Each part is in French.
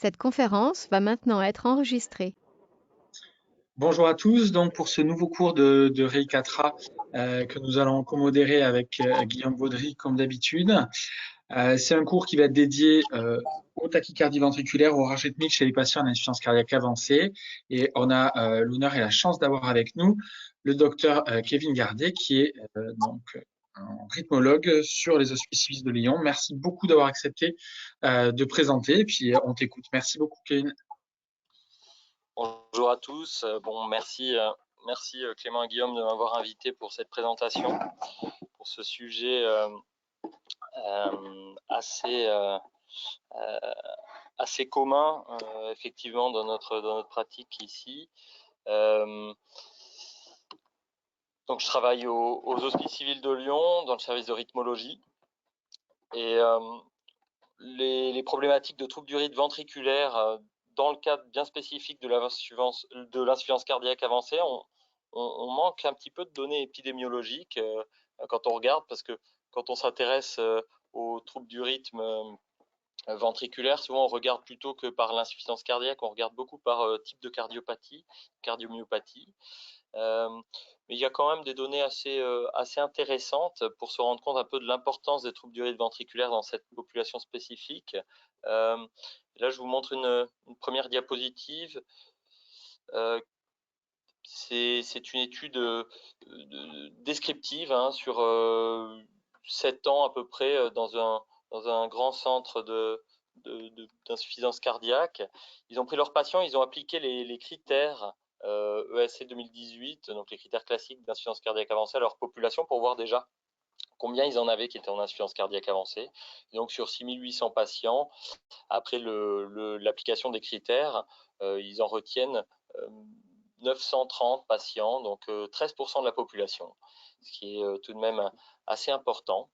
Cette conférence va maintenant être enregistrée. Bonjour à tous, donc pour ce nouveau cours de Ray Catra que nous allons commodérer avec Guillaume Baudry comme d'habitude. C'est un cours qui va être dédié aux tachycardies ventriculaires, aux rages rythmiques chez les patients en insuffisance cardiaque avancée. Et on a l'honneur et la chance d'avoir avec nous le docteur Kevin Gardet qui est donc un rythmologue sur les Hospices suisses de Lyon. Merci beaucoup d'avoir accepté de présenter et puis on t'écoute. Merci beaucoup Kevin. Bonjour à tous. Bon, merci Clément et Guillaume de m'avoir invité pour cette présentation, pour ce sujet assez, assez commun effectivement dans notre pratique ici. Donc je travaille aux Hospices civils de Lyon dans le service de rythmologie et les problématiques de troubles du rythme ventriculaire dans le cadre bien spécifique de l'insuffisance cardiaque avancée, on manque un petit peu de données épidémiologiques quand on regarde, parce que quand on s'intéresse aux troubles du rythme ventriculaire, souvent on regarde plutôt que par l'insuffisance cardiaque, on regarde beaucoup par type de cardiopathie, cardiomyopathie. Mais il y a quand même des données assez intéressantes pour se rendre compte un peu de l'importance des troubles du rythme ventriculaire dans cette population spécifique. Là, je vous montre une première diapositive. C'est une étude descriptive sur 7 ans à peu près dans un grand centre d'insuffisance cardiaque. Ils ont pris leurs patients, ils ont appliqué les critères ESC 2018, donc les critères classiques d'insuffisance cardiaque avancée à leur population pour voir déjà combien ils en avaient qui étaient en insuffisance cardiaque avancée. Et donc sur 6800 patients, après l'application des critères, ils en retiennent 930 patients, donc 13% de la population, ce qui est tout de même assez important.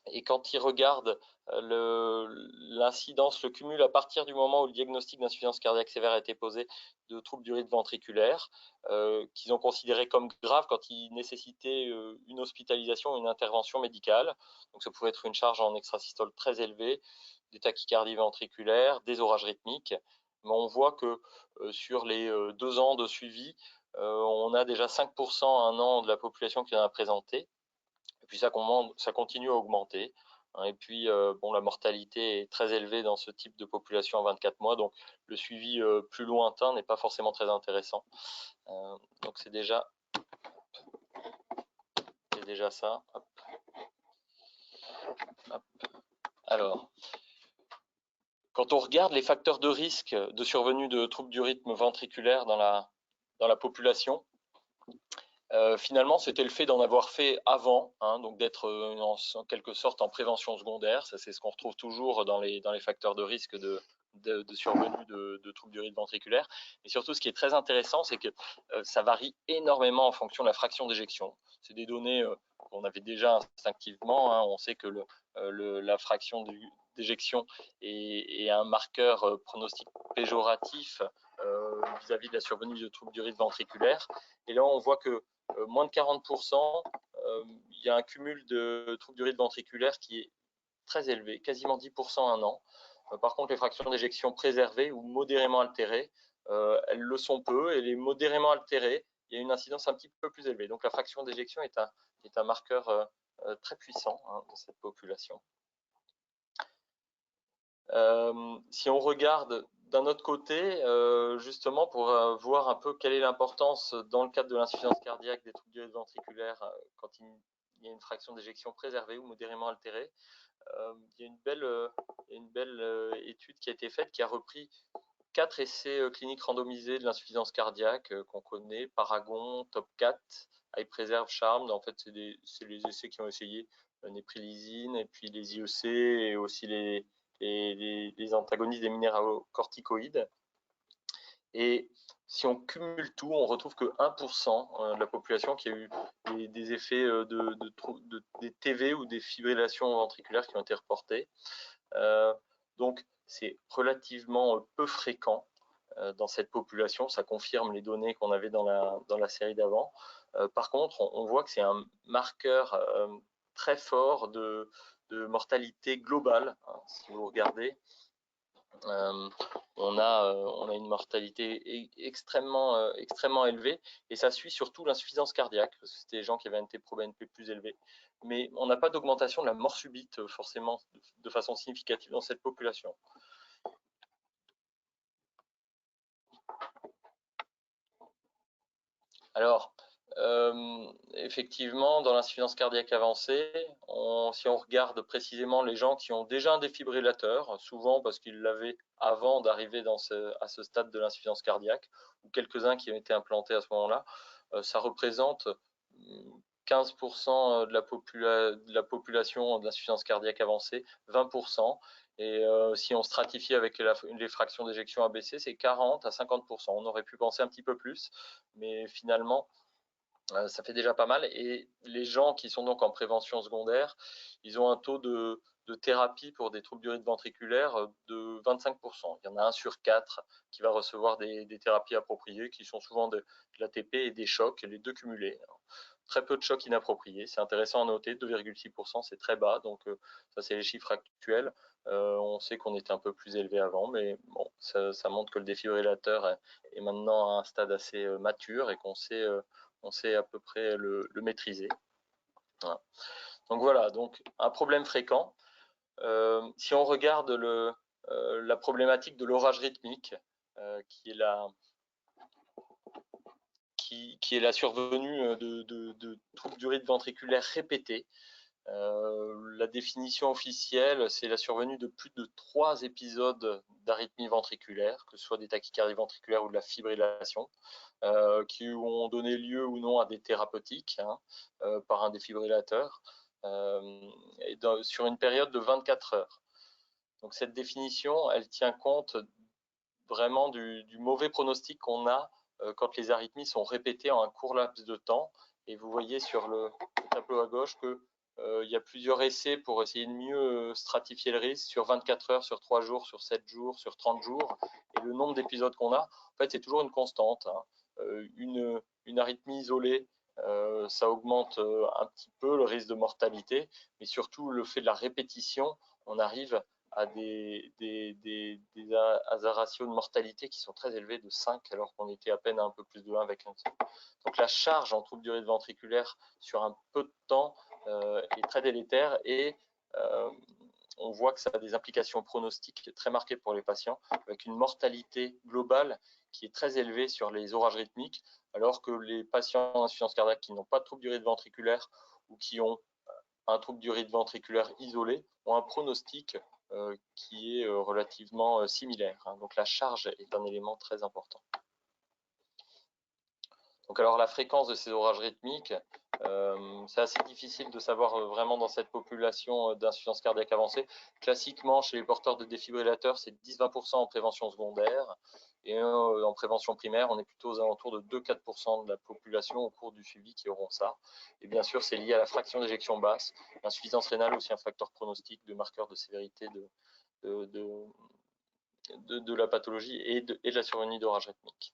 Et quand ils regardent l'incidence, le cumul à partir du moment où le diagnostic d'insuffisance cardiaque sévère a été posé de troubles du rythme ventriculaire, qu'ils ont considéré comme graves quand ils nécessitaient une hospitalisation, une intervention médicale. Donc ça pouvait être une charge en extrasystole très élevée, des tachycardies ventriculaires, des orages rythmiques. Mais on voit que sur les 2 ans de suivi, on a déjà 5% à 1 an de la population qui en a présenté. Et puis ça continue à augmenter. Et puis, bon, la mortalité est très élevée dans ce type de population à 24 mois, donc le suivi plus lointain n'est pas forcément très intéressant. Donc c'est déjà ça. Hop. Hop. Alors, quand on regarde les facteurs de risque de survenue de troubles du rythme ventriculaire dans la population, finalement, c'était le fait d'en avoir fait avant, donc d'être en quelque sorte en prévention secondaire. Ça, c'est ce qu'on retrouve toujours dans les facteurs de risque de survenue de troubles du rythme ventriculaire. Mais surtout, ce qui est très intéressant, c'est que ça varie énormément en fonction de la fraction d'éjection. C'est des données qu'on avait déjà instinctivement. On sait que la fraction d'éjection est un marqueur pronostic péjoratif vis-à-vis de la survenue de troubles du rythme ventriculaire. Et là, on voit que moins de 40%, il y a un cumul de troubles du rythme ventriculaire qui est très élevé, quasiment 10% à 1 an. Par contre, les fractions d'éjection préservées ou modérément altérées, elles le sont peu, et les modérément altérées, il y a une incidence un petit peu plus élevée. Donc la fraction d'éjection est un marqueur très puissant dans cette population. Si on regarde d'un autre côté, justement pour voir un peu quelle est l'importance dans le cadre de l'insuffisance cardiaque des troubles du rythme ventriculaire quand il y a une fraction d'éjection préservée ou modérément altérée, il y a une belle étude qui a été faite qui a repris 4 essais cliniques randomisés de l'insuffisance cardiaque qu'on connaît, Paragon, Top 4, iPreserve, Charm. En fait, c'est les essais qui ont essayé néprilysine et puis les IEC et aussi les antagonistes des minéralocorticoïdes. Et si on cumule tout, on retrouve que 1% de la population qui a eu des effets des TV ou des fibrillations ventriculaires qui ont été reportés. Donc, c'est relativement peu fréquent dans cette population. Ça confirme les données qu'on avait dans la série d'avant. Par contre, on voit que c'est un marqueur très fort de mortalité globale, si vous regardez. on a une mortalité extrêmement élevée, et ça suit surtout l'insuffisance cardiaque, parce que c'était des gens qui avaient un NT-proBNP plus élevé. Mais on n'a pas d'augmentation de la mort subite forcément de façon significative dans cette population. Alors, effectivement, dans l'insuffisance cardiaque avancée, si on regarde précisément les gens qui ont déjà un défibrillateur, souvent parce qu'ils l'avaient avant d'arriver à ce stade de l'insuffisance cardiaque, ou quelques-uns qui ont été implantés à ce moment-là, ça représente 15% de la population de l'insuffisance cardiaque avancée, 20%. Et si on stratifie avec les fractions d'éjection ABC, c'est 40 à 50%. On aurait pu penser un petit peu plus, mais finalement, ça fait déjà pas mal. Et les gens qui sont donc en prévention secondaire, ils ont un taux de thérapie pour des troubles du rythme ventriculaire de 25%. Il y en a 1 sur 4 qui va recevoir des thérapies appropriées, qui sont souvent de l'ATP et des chocs, les deux cumulés. Très peu de chocs inappropriés, c'est intéressant à noter, 2,6%, c'est très bas, donc ça c'est les chiffres actuels. On sait qu'on était un peu plus élevé avant, mais bon, ça montre que le défibrillateur est maintenant à un stade assez mature et qu'on sait à peu près le maîtriser. Voilà. Donc voilà, donc un problème fréquent. Si on regarde la problématique de l'orage rythmique, qui est la survenue de troubles du rythme ventriculaire répétés. La définition officielle, c'est la survenue de plus de 3 épisodes d'arythmie ventriculaire, que ce soit des tachycardies ventriculaires ou de la fibrillation, qui ont donné lieu ou non à des thérapeutiques par un défibrillateur, sur une période de 24 heures. Donc cette définition, elle tient compte vraiment du mauvais pronostic qu'on a quand les arythmies sont répétées en un court laps de temps. Et vous voyez sur le tableau à gauche que il y a plusieurs essais pour essayer de mieux stratifier le risque sur 24 heures, sur 3 jours, sur 7 jours, sur 30 jours. Et le nombre d'épisodes qu'on a, en fait, c'est toujours une constante. Une arythmie isolée, ça augmente un petit peu le risque de mortalité, mais surtout le fait de la répétition, on arrive à des ratios de mortalité qui sont très élevés de 5, alors qu'on était à peine à un peu plus de 1 avec un. Donc la charge en trouble du rythme ventriculaire sur un peu de temps est très délétère, et on voit que ça a des implications pronostiques très marquées pour les patients, avec une mortalité globale qui est très élevée sur les orages rythmiques, alors que les patients en insuffisance cardiaque qui n'ont pas de trouble du rythme ventriculaire ou qui ont un trouble du rythme ventriculaire isolé ont un pronostic qui est relativement similaire. Donc la charge est un élément très important. Donc alors la fréquence de ces orages rythmiques, c'est assez difficile de savoir vraiment dans cette population d'insuffisance cardiaque avancée. Classiquement, chez les porteurs de défibrillateurs, c'est 10-20% en prévention secondaire, et en prévention primaire, on est plutôt aux alentours de 2-4% de la population au cours du suivi qui auront ça. Et bien sûr, c'est lié à la fraction d'éjection basse. L'insuffisance rénale aussi un facteur pronostique de marqueur de sévérité de la pathologie et de la survenue d'orage rythmique.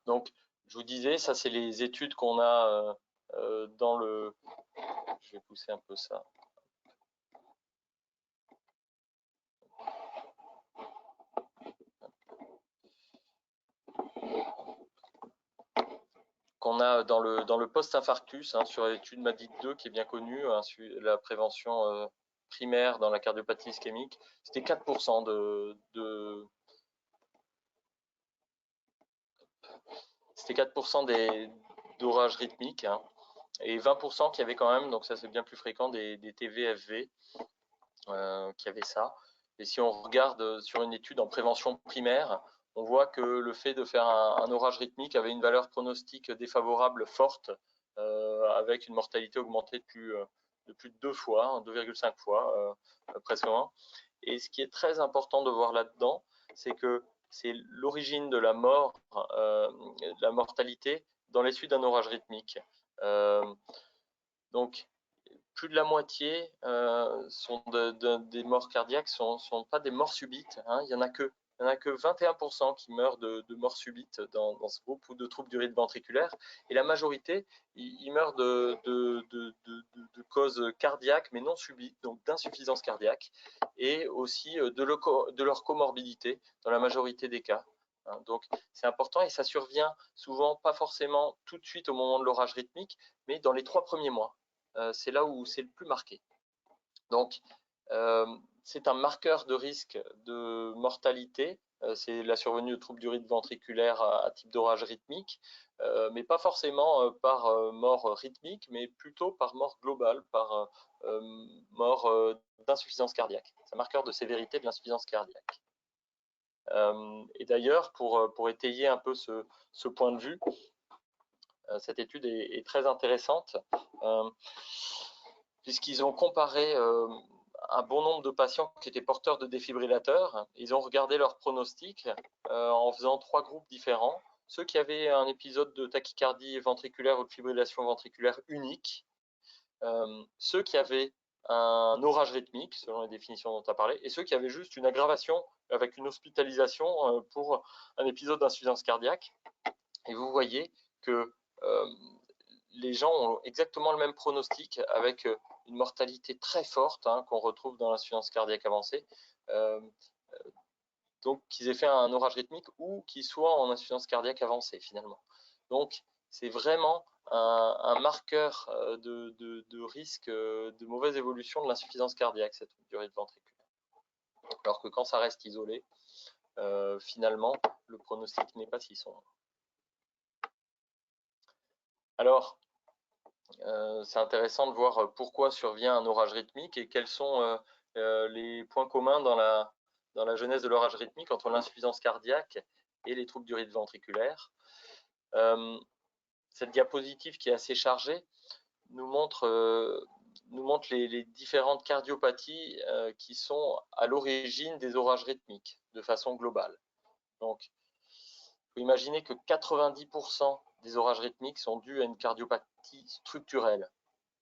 Donc, je vous disais, ça c'est les études qu'on a dans le... Je vais pousser un peu ça. Qu'on a dans le post-infarctus, sur l'étude MADIT2 qui est bien connue, la prévention primaire dans la cardiopathie ischémique, c'était 4% c'était 4% d'orages rythmiques, et 20% qui avaient quand même, donc ça c'est bien plus fréquent, des TVFV qui avaient ça. Et si on regarde sur une étude en prévention primaire, on voit que le fait de faire un orage rythmique avait une valeur pronostique défavorable forte, avec une mortalité augmentée de plus de 2 fois, 2,5 fois, presque 1. Et ce qui est très important de voir là-dedans, c'est que c'est l'origine de la mort, de la mortalité dans les suites d'un orage rythmique. Donc, plus de la moitié des morts cardiaques sont pas des morts subites. Il n'y en a que il n'y en a que 21% qui meurent de mort subite dans ce groupe ou de troubles du rythme ventriculaire. Et la majorité, ils meurent de causes cardiaques, mais non subites, donc d'insuffisance cardiaque, et aussi de leur comorbidité dans la majorité des cas. Donc c'est important et ça survient souvent pas forcément tout de suite au moment de l'orage rythmique, mais dans les 3 premiers mois. C'est là où c'est le plus marqué. Donc c'est un marqueur de risque de mortalité. C'est la survenue de troubles du rythme ventriculaire à type d'orage rythmique, mais pas forcément par mort rythmique, mais plutôt par mort globale, par mort d'insuffisance cardiaque. C'est un marqueur de sévérité de l'insuffisance cardiaque. Et d'ailleurs, pour étayer un peu ce point de vue, cette étude est très intéressante, puisqu'ils ont comparé un bon nombre de patients qui étaient porteurs de défibrillateurs. Ils ont regardé leur pronostic en faisant 3 groupes différents. Ceux qui avaient un épisode de tachycardie ventriculaire ou de fibrillation ventriculaire unique, ceux qui avaient un orage rythmique, selon les définitions dont tu as parlé, et ceux qui avaient juste une aggravation avec une hospitalisation pour un épisode d'insuffisance cardiaque. Et vous voyez que les gens ont exactement le même pronostic avec une mortalité très forte qu'on retrouve dans l'insuffisance cardiaque avancée. Donc qu'ils aient fait un orage rythmique ou qu'ils soient en insuffisance cardiaque avancée finalement. Donc c'est vraiment un marqueur de risque de mauvaise évolution de l'insuffisance cardiaque, cette durée de ventriculaire. Alors que quand ça reste isolé, finalement, le pronostic n'est pas si sombre. Alors, c'est intéressant de voir pourquoi survient un orage rythmique et quels sont les points communs dans la genèse de l'orage rythmique entre l'insuffisance cardiaque et les troubles du rythme ventriculaire. Cette diapositive qui est assez chargée nous montre les différentes cardiopathies qui sont à l'origine des orages rythmiques de façon globale. Donc, il faut imaginer que 90% des orages rythmiques sont dus à une cardiopathie structurelle,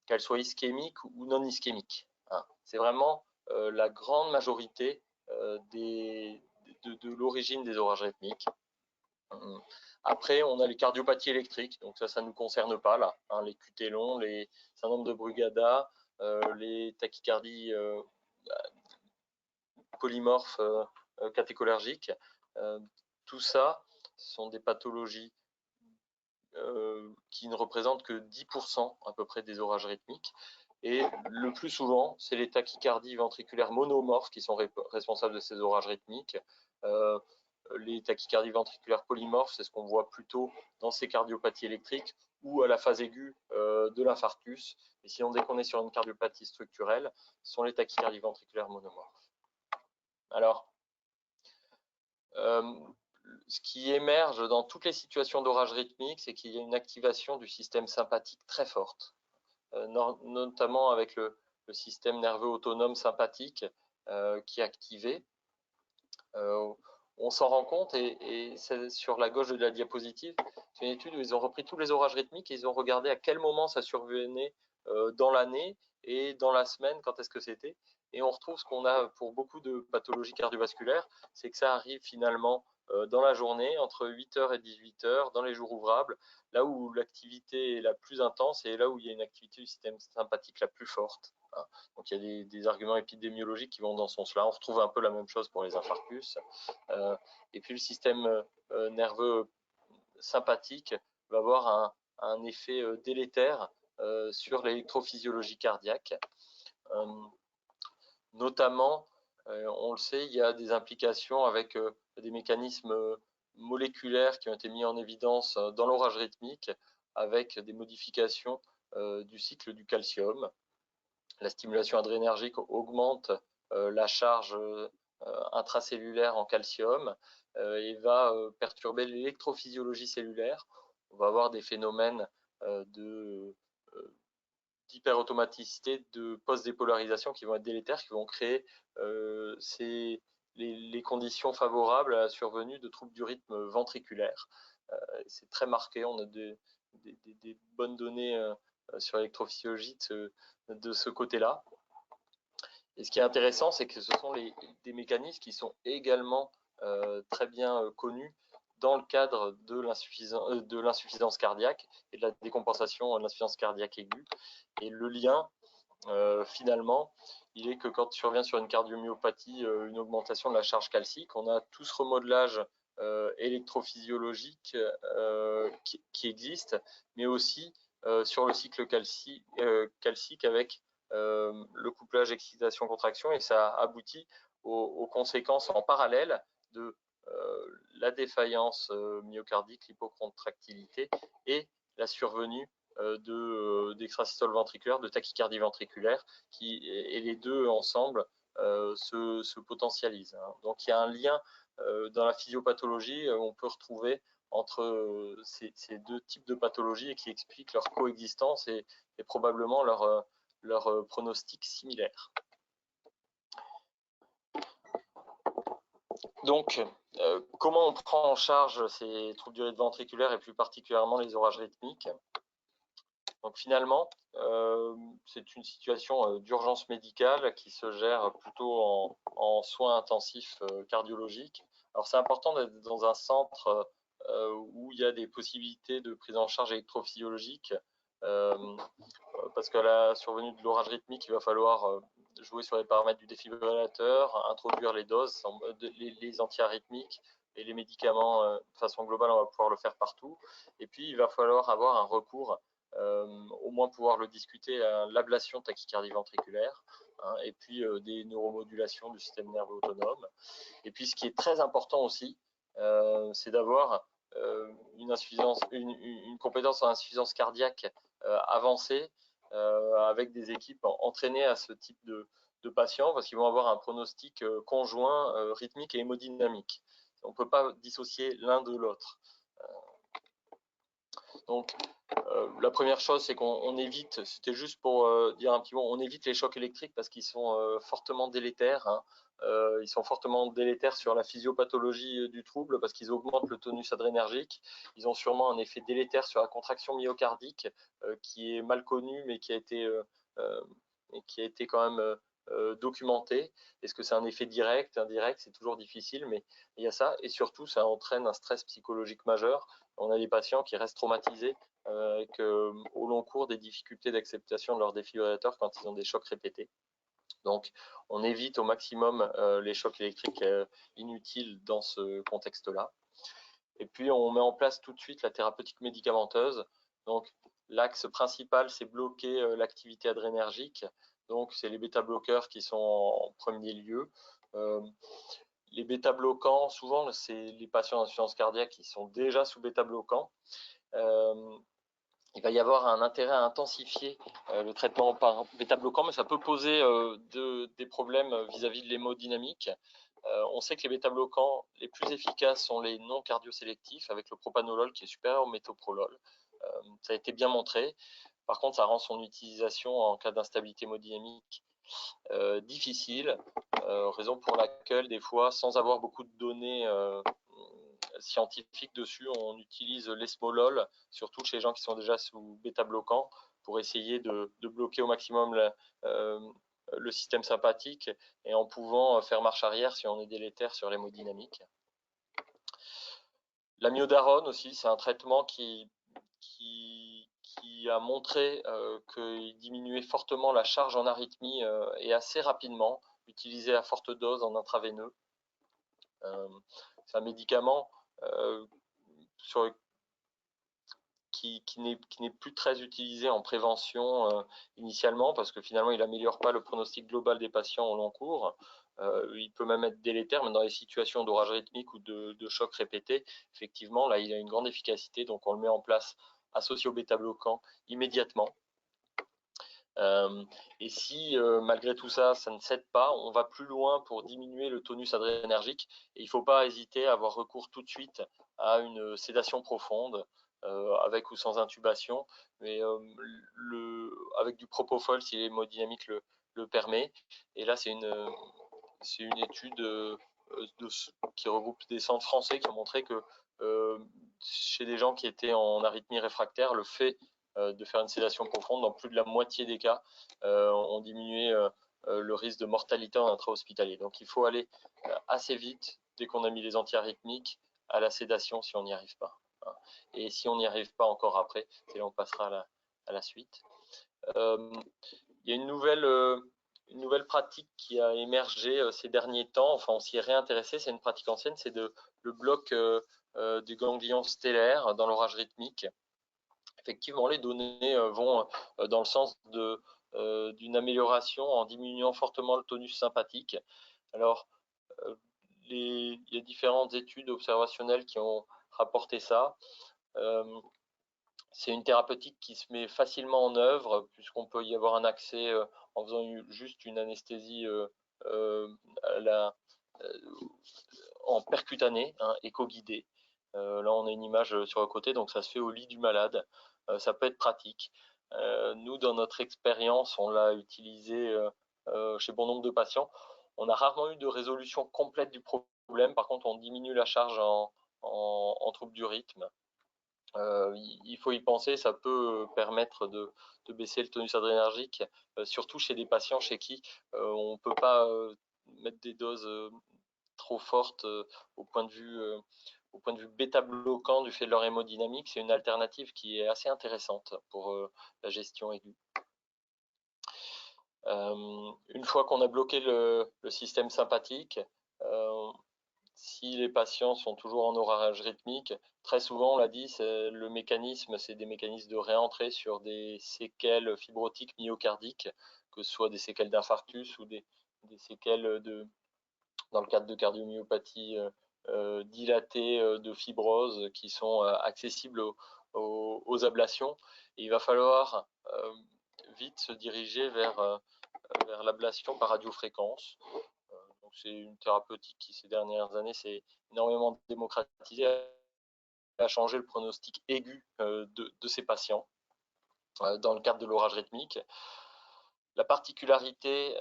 qu'elle soit ischémique ou non ischémique. C'est vraiment la grande majorité de l'origine des orages rythmiques. Après, on a les cardiopathies électriques, donc ça ne nous concerne pas là. Les QT longs, les syndromes de Brugada, les tachycardies polymorphes catécholergiques. Tout ça sont des pathologies qui ne représentent que 10% à peu près des orages rythmiques. Et le plus souvent, c'est les tachycardies ventriculaires monomorphes qui sont responsables de ces orages rythmiques. Les tachycardies ventriculaires polymorphes, c'est ce qu'on voit plutôt dans ces cardiopathies électriques ou à la phase aiguë de l'infarctus. Et sinon, dès qu'on est sur une cardiopathie structurelle, ce sont les tachycardies ventriculaires monomorphes. Alors, ce qui émerge dans toutes les situations d'orage rythmique, c'est qu'il y a une activation du système sympathique très forte, notamment avec le système nerveux autonome sympathique qui est activé. On s'en rend compte, et c'est sur la gauche de la diapositive, c'est une étude où ils ont repris tous les orages rythmiques et ils ont regardé à quel moment ça survenait dans l'année et dans la semaine, quand est-ce que c'était. Et on retrouve ce qu'on a pour beaucoup de pathologies cardiovasculaires, c'est que ça arrive finalement dans la journée, entre 8h et 18h, dans les jours ouvrables, là où l'activité est la plus intense et là où il y a une activité du système sympathique la plus forte. Donc il y a des arguments épidémiologiques qui vont dans ce sens-là. On retrouve un peu la même chose pour les infarctus. Et puis le système nerveux sympathique va avoir un effet délétère sur l'électrophysiologie cardiaque. Notamment, on le sait, il y a des implications avec des mécanismes moléculaires qui ont été mis en évidence dans l'orage rythmique avec des modifications du cycle du calcium. La stimulation adrénergique augmente la charge intracellulaire en calcium et va perturber l'électrophysiologie cellulaire. On va avoir des phénomènes d'hyperautomaticité, de post-dépolarisation qui vont être délétères, qui vont créer les conditions favorables à la survenue de troubles du rythme ventriculaire. C'est très marqué, on a des bonnes données sur l'électrophysiologie de ce côté-là. Et ce qui est intéressant, c'est que ce sont des mécanismes qui sont également très bien connu dans le cadre de l'insuffisance cardiaque et de la décompensation de l'insuffisance cardiaque aiguë. Et le lien, finalement, il est que quand survient sur une cardiomyopathie une augmentation de la charge calcique, on a tout ce remodelage électrophysiologique qui existe, mais aussi sur le cycle calcique avec le couplage excitation-contraction, et ça aboutit aux conséquences en parallèle de la défaillance myocardique, l'hypocontractilité et la survenue d'extrasystole ventriculaire, de tachycardie ventriculaire, et les deux ensemble se potentialisent. Donc il y a un lien dans la physiopathologie, on peut retrouver entre ces deux types de pathologies et qui expliquent leur coexistence et probablement leur pronostic similaire. Donc, comment on prend en charge ces troubles du rythme ventriculaire et plus particulièrement les orages rythmiques? Donc finalement, c'est une situation d'urgence médicale qui se gère plutôt en soins intensifs cardiologiques. Alors c'est important d'être dans un centre où il y a des possibilités de prise en charge électrophysiologique, parce qu'à la survenue de l'orage rythmique, il va falloir jouer sur les paramètres du défibrillateur, introduire les doses, les antiarythmiques et les médicaments de façon globale, on va pouvoir le faire partout. Et puis il va falloir avoir un recours, au moins pouvoir le discuter, à l'ablation tachycardie ventriculaire, et puis des neuromodulations du système nerveux autonome. Et puis ce qui est très important aussi, c'est d'avoir une compétence en insuffisance cardiaque avancée, avec des équipes entraînées à ce type de patients, parce qu'ils vont avoir un pronostic conjoint rythmique et hémodynamique. On ne peut pas dissocier l'un de l'autre. Donc, la première chose, c'est qu'on évite, c'était juste pour dire un petit mot, on évite les chocs électriques parce qu'ils sont fortement délétères. Ils sont fortement délétères sur la physiopathologie du trouble parce qu'ils augmentent le tonus adrénergique. Ils ont sûrement un effet délétère sur la contraction myocardique qui est mal connu, mais qui a été quand même documenté. Est-ce que c'est un effet direct, indirect? C'est toujours difficile, mais il y a ça. Et surtout, ça entraîne un stress psychologique majeur. On a des patients qui restent traumatisés avec au long cours des difficultés d'acceptation de leur défibrillateur quand ils ont des chocs répétés. Donc, on évite au maximum les chocs électriques inutiles dans ce contexte-là. Et puis, on met en place tout de suite la thérapeutique médicamenteuse. Donc, l'axe principal, c'est bloquer l'activité adrénergique. Donc, c'est les bêta-bloqueurs qui sont en premier lieu. Les bêta-bloquants, souvent, c'est les patients d'insuffisance cardiaque qui sont déjà sous bêta-bloquants. Il va y avoir un intérêt à intensifier le traitement par bêta-bloquant, mais ça peut poser des problèmes vis-à-vis de l'hémodynamique. On sait que les bêta-bloquants les plus efficaces sont les non cardiosélectifs, avec le propanolol qui est supérieur au métoprolol. Ça a été bien montré. Par contre, ça rend son utilisation en cas d'instabilité hémodynamique difficile, raison pour laquelle, des fois, sans avoir beaucoup de données scientifiques dessus, on utilise l'esmolol, surtout chez les gens qui sont déjà sous bêta-bloquant, pour essayer de bloquer au maximum le système sympathique et en pouvant faire marche arrière si on est délétère sur l'hémodynamique. L'amiodarone aussi, c'est un traitement qui a montré qu'il diminuait fortement la charge en arythmie et assez rapidement, utilisé à forte dose en intraveineux. C'est un médicament qui n'est plus très utilisé en prévention initialement, parce que finalement il n'améliore pas le pronostic global des patients au long cours. Il peut même être délétère, mais dans les situations d'orage rythmique ou de choc répété, effectivement, là il a une grande efficacité, donc on le met en place associé au bêta-bloquant immédiatement. Et si malgré tout ça, ça ne cède pas, on va plus loin pour diminuer le tonus adrénergique. Et il ne faut pas hésiter à avoir recours tout de suite à une sédation profonde, avec ou sans intubation, mais avec du propofol si l'hémodynamique le permet. Et là, c'est une étude qui regroupe des centres français qui ont montré que chez des gens qui étaient en arythmie réfractaire, le fait de faire une sédation profonde, dans plus de la moitié des cas, ont diminué le risque de mortalité en intra-hospitalier. Donc il faut aller assez vite dès qu'on a mis les antiarythmiques, à la sédation si on n'y arrive pas. Et si on n'y arrive pas encore après, c'est là on passera à la suite. Il y a une nouvelle pratique qui a émergé ces derniers temps, enfin on s'y est réintéressé, c'est une pratique ancienne, c'est le bloc du ganglion stellaire dans l'orage rythmique. Effectivement, les données vont dans le sens d'une amélioration en diminuant fortement le tonus sympathique. Alors, il y a différentes études observationnelles qui ont rapporté ça. C'est une thérapeutique qui se met facilement en œuvre, puisqu'on peut y avoir un accès en faisant juste une anesthésie en percutanée, éco-guidée. Là, on a une image sur le côté, donc ça se fait au lit du malade. Ça peut être pratique. Nous, dans notre expérience, on l'a utilisé chez bon nombre de patients. On a rarement eu de résolution complète du problème. Par contre, on diminue la charge en trouble du rythme. Il faut y penser, ça peut permettre de baisser le tonus adrénergique, surtout chez des patients chez qui on ne peut pas mettre des doses trop fortes au point de vue bêta-bloquant du fait de leur hémodynamique. C'est une alternative qui est assez intéressante pour la gestion aiguë. Une fois qu'on a bloqué le système sympathique, si les patients sont toujours en orage rythmique, très souvent, on l'a dit, le mécanisme, c'est des mécanismes de réentrée sur des séquelles fibrotiques myocardiques, que ce soit des séquelles d'infarctus ou des séquelles dans le cadre de cardiomyopathie dilatée de fibrose qui sont accessibles aux ablations. Et il va falloir vite se diriger vers l'ablation par radiofréquence. C'est une thérapeutique qui, ces dernières années, s'est énormément démocratisée, a changé le pronostic aigu de ces patients dans le cadre de l'orage rythmique. La particularité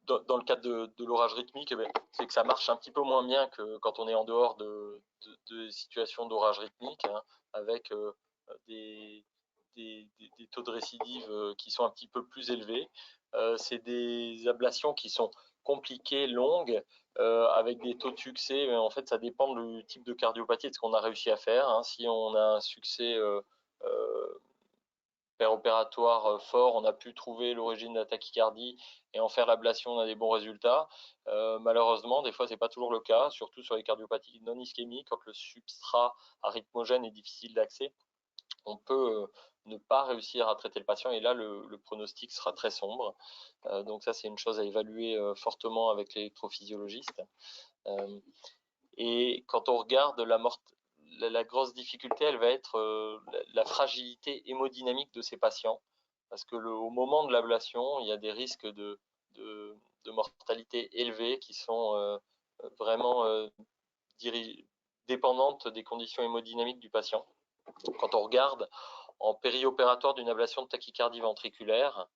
dans le cadre de l'orage rythmique, c'est que ça marche un petit peu moins bien que quand on est en dehors de situations d'orage rythmique, avec des taux de récidive qui sont un petit peu plus élevés. C'est des ablations qui sont compliquées, longues, avec des taux de succès. En fait, ça dépend du type de cardiopathie et de ce qu'on a réussi à faire. Si on a un succès opératoire fort, on a pu trouver l'origine de la tachycardie et en faire l'ablation, on a des bons résultats. Malheureusement, des fois, c'est pas toujours le cas, surtout sur les cardiopathies non ischémiques, quand le substrat arythmogène est difficile d'accès. On peut ne pas réussir à traiter le patient et là le pronostic sera très sombre. Donc ça c'est une chose à évaluer fortement avec l'électrophysiologiste. Et quand on regarde la grosse difficulté, elle va être la fragilité hémodynamique de ces patients, parce que au moment de l'ablation, il y a des risques de mortalité élevés qui sont vraiment dépendantes des conditions hémodynamiques du patient. Quand on regarde en périopératoire d'une ablation de tachycardie ventriculaire,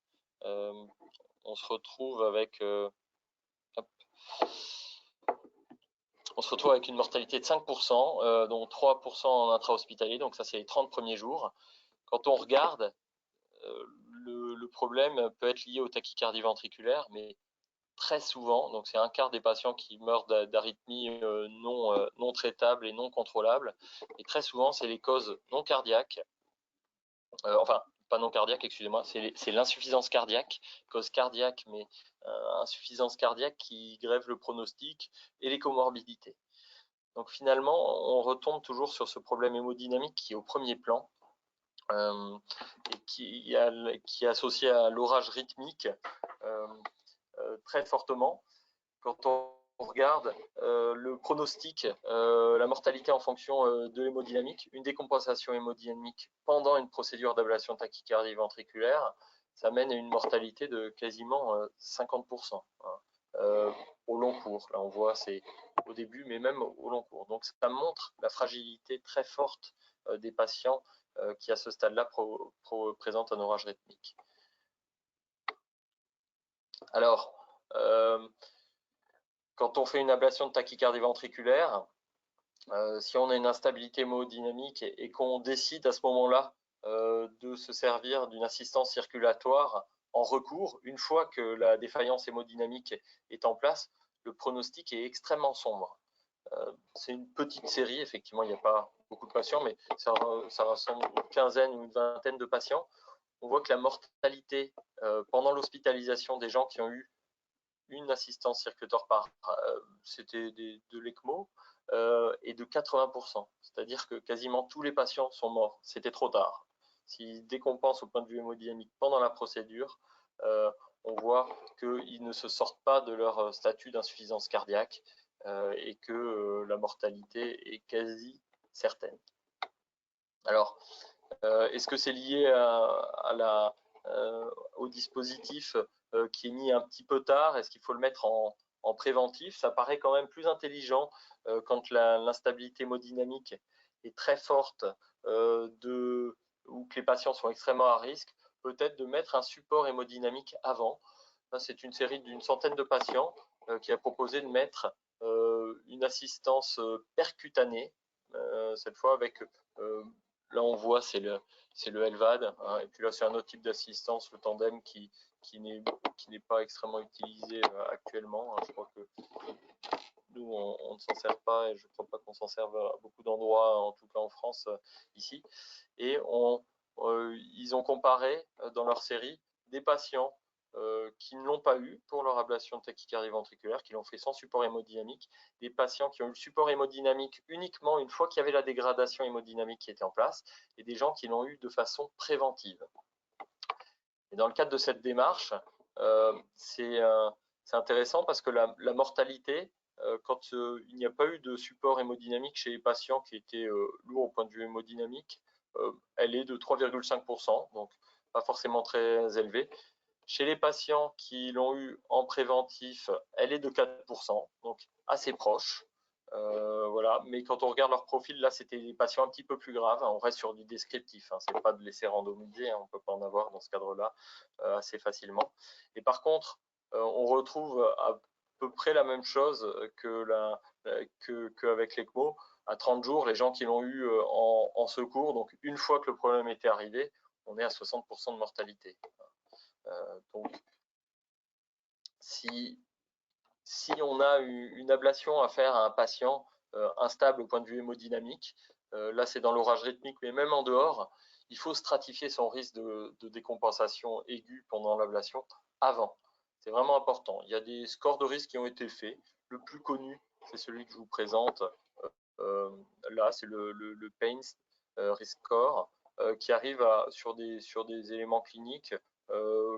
on se retrouve avec une mortalité de 5%, dont 3% en intra-hospitalier, donc ça c'est les 30 premiers jours. Quand on regarde, le problème peut être lié aux tachycardies ventriculaires, mais très souvent, donc c'est un quart des patients qui meurent d'arythmies non traitables et non contrôlables, et très souvent c'est les causes non cardiaques, enfin pas non cardiaque, excusez-moi, c'est l'insuffisance cardiaque, cause cardiaque, mais insuffisance cardiaque qui grève le pronostic et les comorbidités. Donc finalement, on retombe toujours sur ce problème hémodynamique qui est au premier plan et qui est associé à l'orage rythmique très fortement. Quand on regarde le pronostic, la mortalité en fonction de l'hémodynamique, une décompensation hémodynamique pendant une procédure d'ablation tachycardie ventriculaire, ça mène à une mortalité de quasiment 50% au long cours. Là, on voit, c'est au début, mais même au long cours. Donc, ça montre la fragilité très forte des patients qui, à ce stade-là, présentent un orage rythmique. Alors, quand on fait une ablation de tachycardie ventriculaire, si on a une instabilité hémodynamique et qu'on décide à ce moment-là de se servir d'une assistance circulatoire en recours, une fois que la défaillance hémodynamique est en place, le pronostic est extrêmement sombre. C'est une petite série, effectivement, il n'y a pas beaucoup de patients, mais ça rassemble une quinzaine ou une vingtaine de patients. On voit que la mortalité pendant l'hospitalisation des gens qui ont eu une assistance circulatoire c'était de l'ECMO, est de 80%. C'est-à-dire que quasiment tous les patients sont morts. C'était trop tard. S'ils décompensent au point de vue hémodynamique pendant la procédure, on voit qu'ils ne se sortent pas de leur statut d'insuffisance cardiaque et que la mortalité est quasi certaine. Alors, est-ce que c'est lié au dispositif qui est mis un petit peu tard? Est-ce qu'il faut le mettre en préventif? Ça paraît quand même plus intelligent quand l'instabilité hémodynamique est très forte ou que les patients sont extrêmement à risque, peut-être de mettre un support hémodynamique avant. C'est une série d'une centaine de patients qui a proposé de mettre une assistance percutanée, cette fois avec, là on voit c'est le LVAD, hein, et puis là c'est un autre type d'assistance, le tandem qui n'est pas extrêmement utilisé actuellement. Hein. Je crois que nous on ne s'en sert pas et je ne crois pas qu'on s'en serve à beaucoup d'endroits, en tout cas en France ici. Et ils ont comparé dans leur série des patients qui ne l'ont pas eu pour leur ablation de tachycardie ventriculaire, qui l'ont fait sans support hémodynamique, des patients qui ont eu le support hémodynamique uniquement une fois qu'il y avait la dégradation hémodynamique qui était en place, et des gens qui l'ont eu de façon préventive. Et dans le cadre de cette démarche, c'est intéressant parce que la mortalité, quand il n'y a pas eu de support hémodynamique chez les patients qui étaient lourds au point de vue hémodynamique, elle est de 3,5%, donc pas forcément très élevée. Chez les patients qui l'ont eu en préventif, elle est de 4%, donc assez proche. Voilà. Mais quand on regarde leur profil, là, c'était des patients un petit peu plus graves. On reste sur du descriptif. Hein. Ce n'est pas de laisser randomiser. Hein. On ne peut pas en avoir dans ce cadre-là assez facilement. Et par contre, on retrouve à peu près la même chose qu'avec l'ECMO. À 30 jours, les gens qui l'ont eu en secours, donc une fois que le problème était arrivé, on est à 60% de mortalité. Donc, si on a une ablation à faire à un patient instable au point de vue hémodynamique, là c'est dans l'orage rythmique, mais même en dehors, il faut stratifier son risque de décompensation aiguë pendant l'ablation avant. C'est vraiment important. Il y a des scores de risque qui ont été faits. Le plus connu, c'est celui que je vous présente. Là, c'est le PAINS Risk Score qui arrive sur des éléments cliniques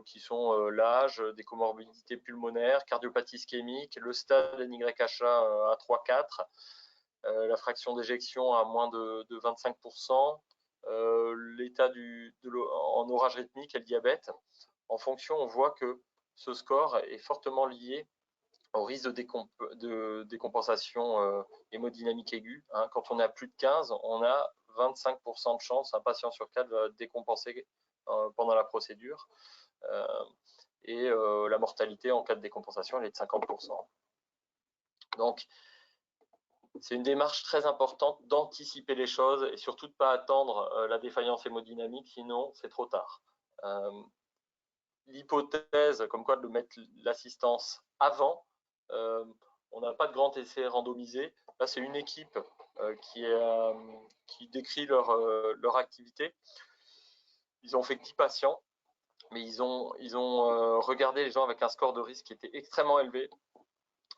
qui sont l'âge, des comorbidités pulmonaires, cardiopathie ischémique, le stade NYHA à 3-4, la fraction d'éjection à moins de 25%, l'état en orage rythmique et le diabète. En fonction, on voit que ce score est fortement lié au risque de décompensation hémodynamique aiguë. Hein. Quand on est à plus de 15, on a 25% de chance, un patient sur 4 va décompenser pendant la procédure. Et la mortalité en cas de décompensation, elle est de 50%. Donc, c'est une démarche très importante d'anticiper les choses et surtout de ne pas attendre la défaillance hémodynamique, sinon c'est trop tard. L'hypothèse comme quoi de mettre l'assistance avant, on n'a pas de grand essai randomisé. Là, c'est une équipe qui décrit leur activité. Ils ont fait 10 patients, mais ils ont regardé les gens avec un score de risque qui était extrêmement élevé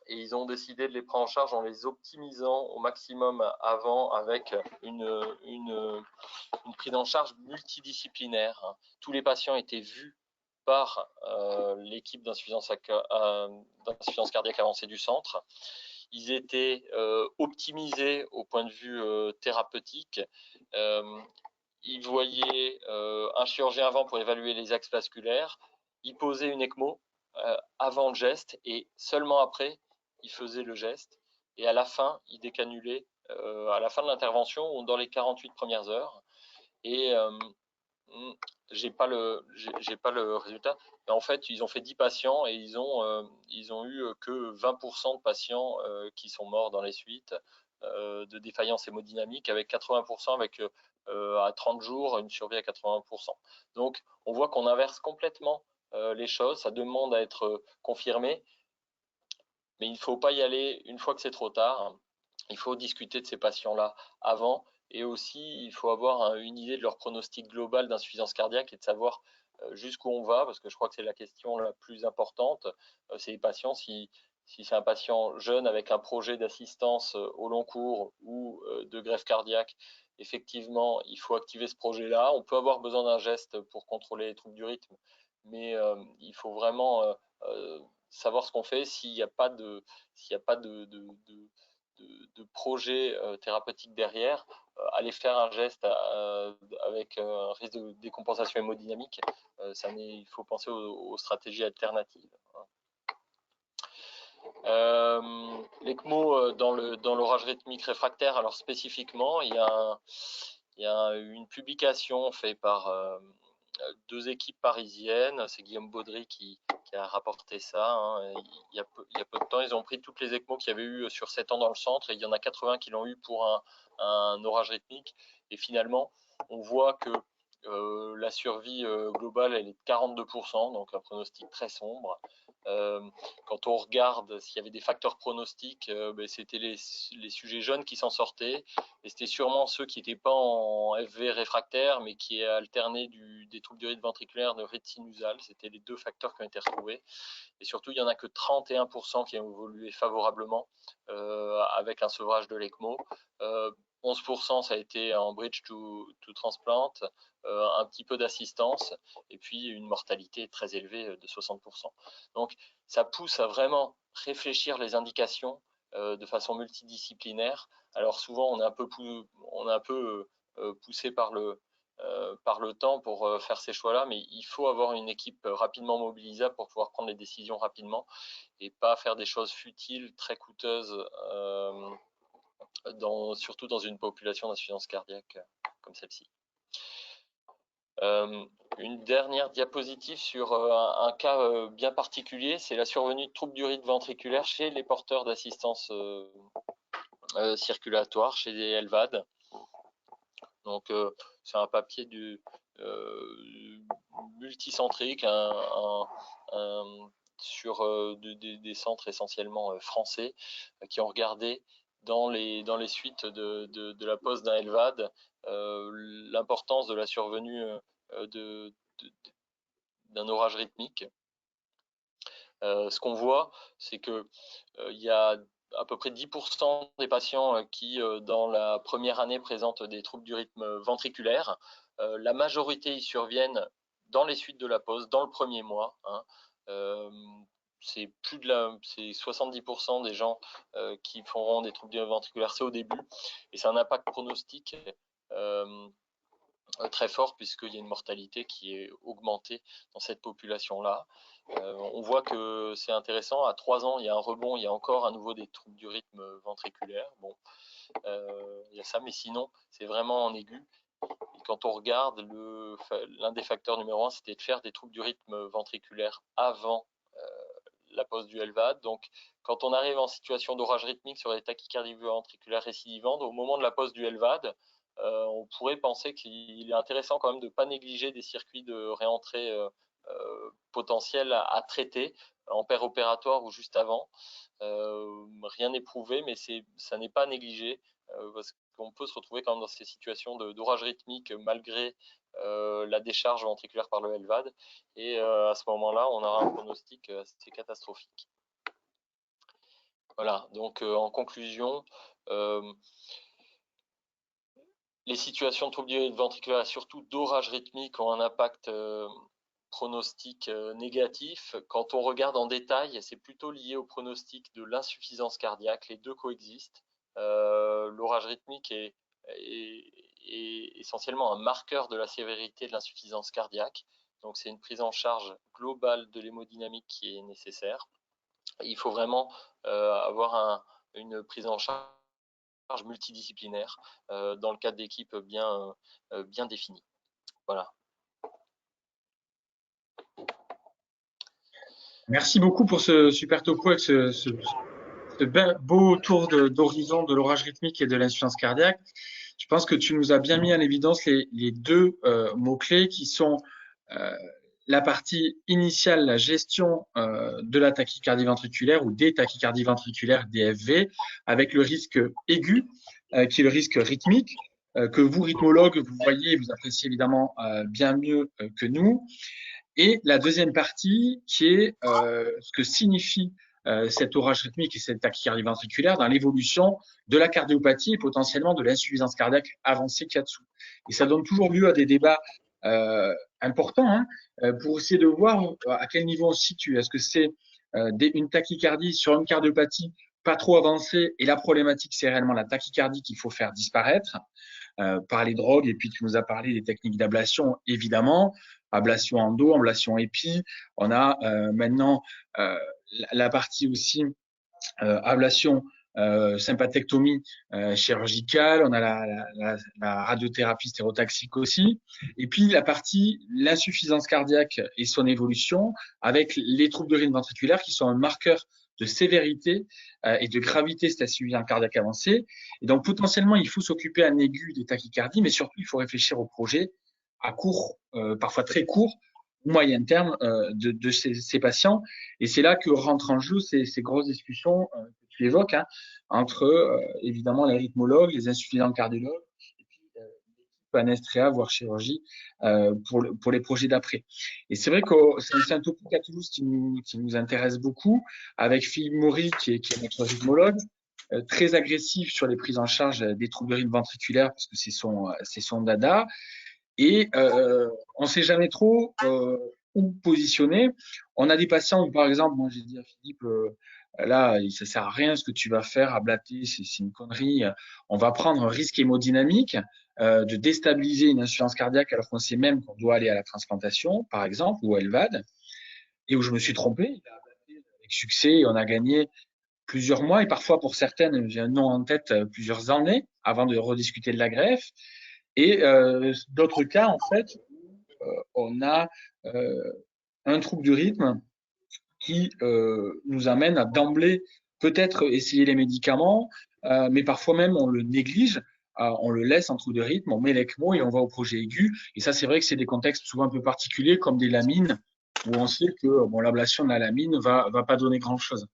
et ils ont décidé de les prendre en charge en les optimisant au maximum avant avec une prise en charge multidisciplinaire. Tous les patients étaient vus par l'équipe d'insuffisance cardiaque avancée du centre. Ils étaient optimisés au point de vue thérapeutique. Ils voyaient un chirurgien avant pour évaluer les axes vasculaires. Ils posaient une ECMO avant le geste et seulement après, ils faisaient le geste. Et à la fin, ils décanulaient à la fin de l'intervention ou dans les 48 premières heures. Et j'ai pas le résultat. Mais en fait, ils ont fait 10 patients et ils ont eu que 20% de patients qui sont morts dans les suites de défaillance hémodynamique, avec 80% avec à 30 jours une survie à 80%. Donc, on voit qu'on inverse complètement les choses. Ça demande à être confirmé. mais il ne faut pas y aller une fois que c'est trop tard. Il faut discuter de ces patients-là avant, et aussi il faut avoir une idée de leur pronostic global d'insuffisance cardiaque et de savoir jusqu'où on va, parce que je crois que c'est la question la plus importante. C'est les patients, si c'est un patient jeune avec un projet d'assistance au long cours ou de greffe cardiaque, effectivement, il faut activer ce projet-là. On peut avoir besoin d'un geste pour contrôler les troubles du rythme, mais il faut vraiment savoir ce qu'on fait s'il n'y a pas de projet thérapeutique derrière. Aller faire un geste avec un risque de décompensation hémodynamique, il faut penser aux stratégies alternatives. L'ECMO dans l'orage rythmique réfractaire, alors spécifiquement, il y a une publication faite par 2 équipes parisiennes. C'est Guillaume Baudry qui a rapporté ça. Hein. Il y a peu de temps, ils ont pris toutes les ECMO qu'il y avait eu sur 7 ans dans le centre, et il y en a 80 qui l'ont eu pour un orage rythmique. Et finalement, on voit que la survie globale, elle est de 42%, donc un pronostic très sombre. Quand on regarde s'il y avait des facteurs pronostiques, c'était les sujets jeunes qui s'en sortaient, et c'était sûrement ceux qui n'étaient pas en FV réfractaire, mais qui alternaient des troubles du rythme ventriculaire, de rythme sinusal. C'était les 2 facteurs qui ont été retrouvés. Et surtout, il n'y en a que 31% qui ont évolué favorablement avec un sevrage de l'ECMO. 11% ça a été en bridge to transplant, un petit peu d'assistance, et puis une mortalité très élevée de 60%. Donc ça pousse à vraiment réfléchir les indications de façon multidisciplinaire. Alors souvent on est un peu poussé par le temps pour faire ces choix-là, mais il faut avoir une équipe rapidement mobilisable pour pouvoir prendre les décisions rapidement et pas faire des choses futiles, très coûteuses, surtout dans une population d'insuffisance cardiaque comme celle-ci. Une dernière diapositive sur un cas bien particulier, c'est la survenue de troubles du rythme ventriculaire chez les porteurs d'assistance circulatoire, chez les LVAD. Donc c'est un papier multicentrique sur des centres essentiellement français qui ont regardé dans les suites de la pose d'un LVAD l'importance de la survenue d'un orage rythmique. Ce qu'on voit, c'est que il y a à peu près 10% des patients qui, dans la première année, présentent des troubles du rythme ventriculaire. La majorité y surviennent dans les suites de la pause, dans le premier mois. Hein. C'est 70% des gens qui feront des troubles du rythme ventriculaire, c'est au début, et c'est un impact pronostique très fort, puisqu'il y a une mortalité qui est augmentée dans cette population-là. On voit que c'est intéressant, à 3 ans, il y a un rebond, il y a encore à nouveau des troubles du rythme ventriculaire. Bon, il y a ça, mais sinon, c'est vraiment en aigu. Et quand on regarde, l'un des facteurs numéro 1, c'était de faire des troubles du rythme ventriculaire avant la pose du LVAD. Donc, quand on arrive en situation d'orage rythmique sur les tachycardies ventriculaires récidivantes, au moment de la pose du LVAD, on pourrait penser qu'il est intéressant quand même de ne pas négliger des circuits de réentrée potentiels à traiter en péropératoire ou juste avant. Rien n'est prouvé, mais ça n'est pas négligé parce qu'on peut se retrouver quand même dans ces situations d'orage rythmique malgré la décharge ventriculaire par le LVAD, et à ce moment-là, on aura un pronostic assez catastrophique. Voilà, donc en conclusion, les situations de troubles du rythme ventriculaire et surtout d'orage rythmique ont un impact pronostic négatif. Quand on regarde en détail, c'est plutôt lié au pronostic de l'insuffisance cardiaque. Les 2 coexistent. L'orage rythmique est essentiellement un marqueur de la sévérité de l'insuffisance cardiaque. Donc c'est une prise en charge globale de l'hémodynamique qui est nécessaire. Il faut vraiment avoir une prise en charge multidisciplinaire dans le cadre d'équipes bien définies. Voilà. Merci beaucoup pour ce super topo avec ce beau tour d'horizon de l'orage rythmique et de l'insuffisance cardiaque. Je pense que tu nous as bien mis en évidence les 2 mots-clés qui sont la partie initiale, la gestion de la tachycardie ventriculaire ou des tachycardies ventriculaires, DFV, avec le risque aigu, qui est le risque rythmique, que vous, rythmologues, vous voyez, vous appréciez évidemment bien mieux que nous. Et la deuxième partie, qui est ce que signifie cet orage rythmique et cette tachycardie ventriculaire dans l'évolution de la cardiopathie et potentiellement de l'insuffisance cardiaque avancée qu'il y a dessous. Et ça donne toujours lieu à des débats importants hein, pour essayer de voir à quel niveau on se situe. Est-ce que c'est une tachycardie sur une cardiopathie pas trop avancée et la problématique, c'est réellement la tachycardie qu'il faut faire disparaître par les drogues. Et puis, tu nous as parlé des techniques d'ablation, évidemment, ablation endo, ablation épi. On a maintenant la partie aussi ablation sympathectomie chirurgicale, on a la radiothérapie stéréotaxique aussi, et puis la partie l'insuffisance cardiaque et son évolution avec les troubles de rythme ventriculaire qui sont un marqueur de sévérité et de gravité de cette insuffisance cardiaque avancée. Et donc potentiellement, il faut s'occuper en aigu des tachycardies, mais surtout, il faut réfléchir au projet à court, parfois très court, moyen terme de ces patients. Et c'est là que rentrent en jeu ces grosses discussions que tu évoques hein, entre évidemment les rythmologues, les insuffisants cardiologues, et puis l'équipe anesthésia, voire chirurgie, pour les projets d'après. Et c'est vrai que c'est un topic à Toulouse qui nous intéresse beaucoup, avec Philippe Maury, qui est notre rythmologue, très agressif sur les prises en charge des troubles de rythme ventriculaire, parce que c'est son dada. Et on ne sait jamais trop où positionner. On a des patients où, par exemple, moi j'ai dit à Philippe, là, ça sert à rien ce que tu vas faire, ablater, c'est une connerie. On va prendre un risque hémodynamique de déstabiliser une insuffisance cardiaque alors qu'on sait même qu'on doit aller à la transplantation, par exemple, ou à LVAD, et où je me suis trompé. Il a ablaté avec succès et on a gagné plusieurs mois et parfois pour certaines, j'ai un nom en tête, plusieurs années avant de rediscuter de la greffe. Et d'autres cas, en fait, on a un trouble du rythme qui nous amène à d'emblée peut-être essayer les médicaments, mais parfois même on le néglige, on le laisse en trouble de rythme, on met l'ECMO et on va au projet aigu. Et ça, c'est vrai que c'est des contextes souvent un peu particuliers, comme des lamines, où on sait que bon, l'ablation de la lamine va pas donner grand-chose.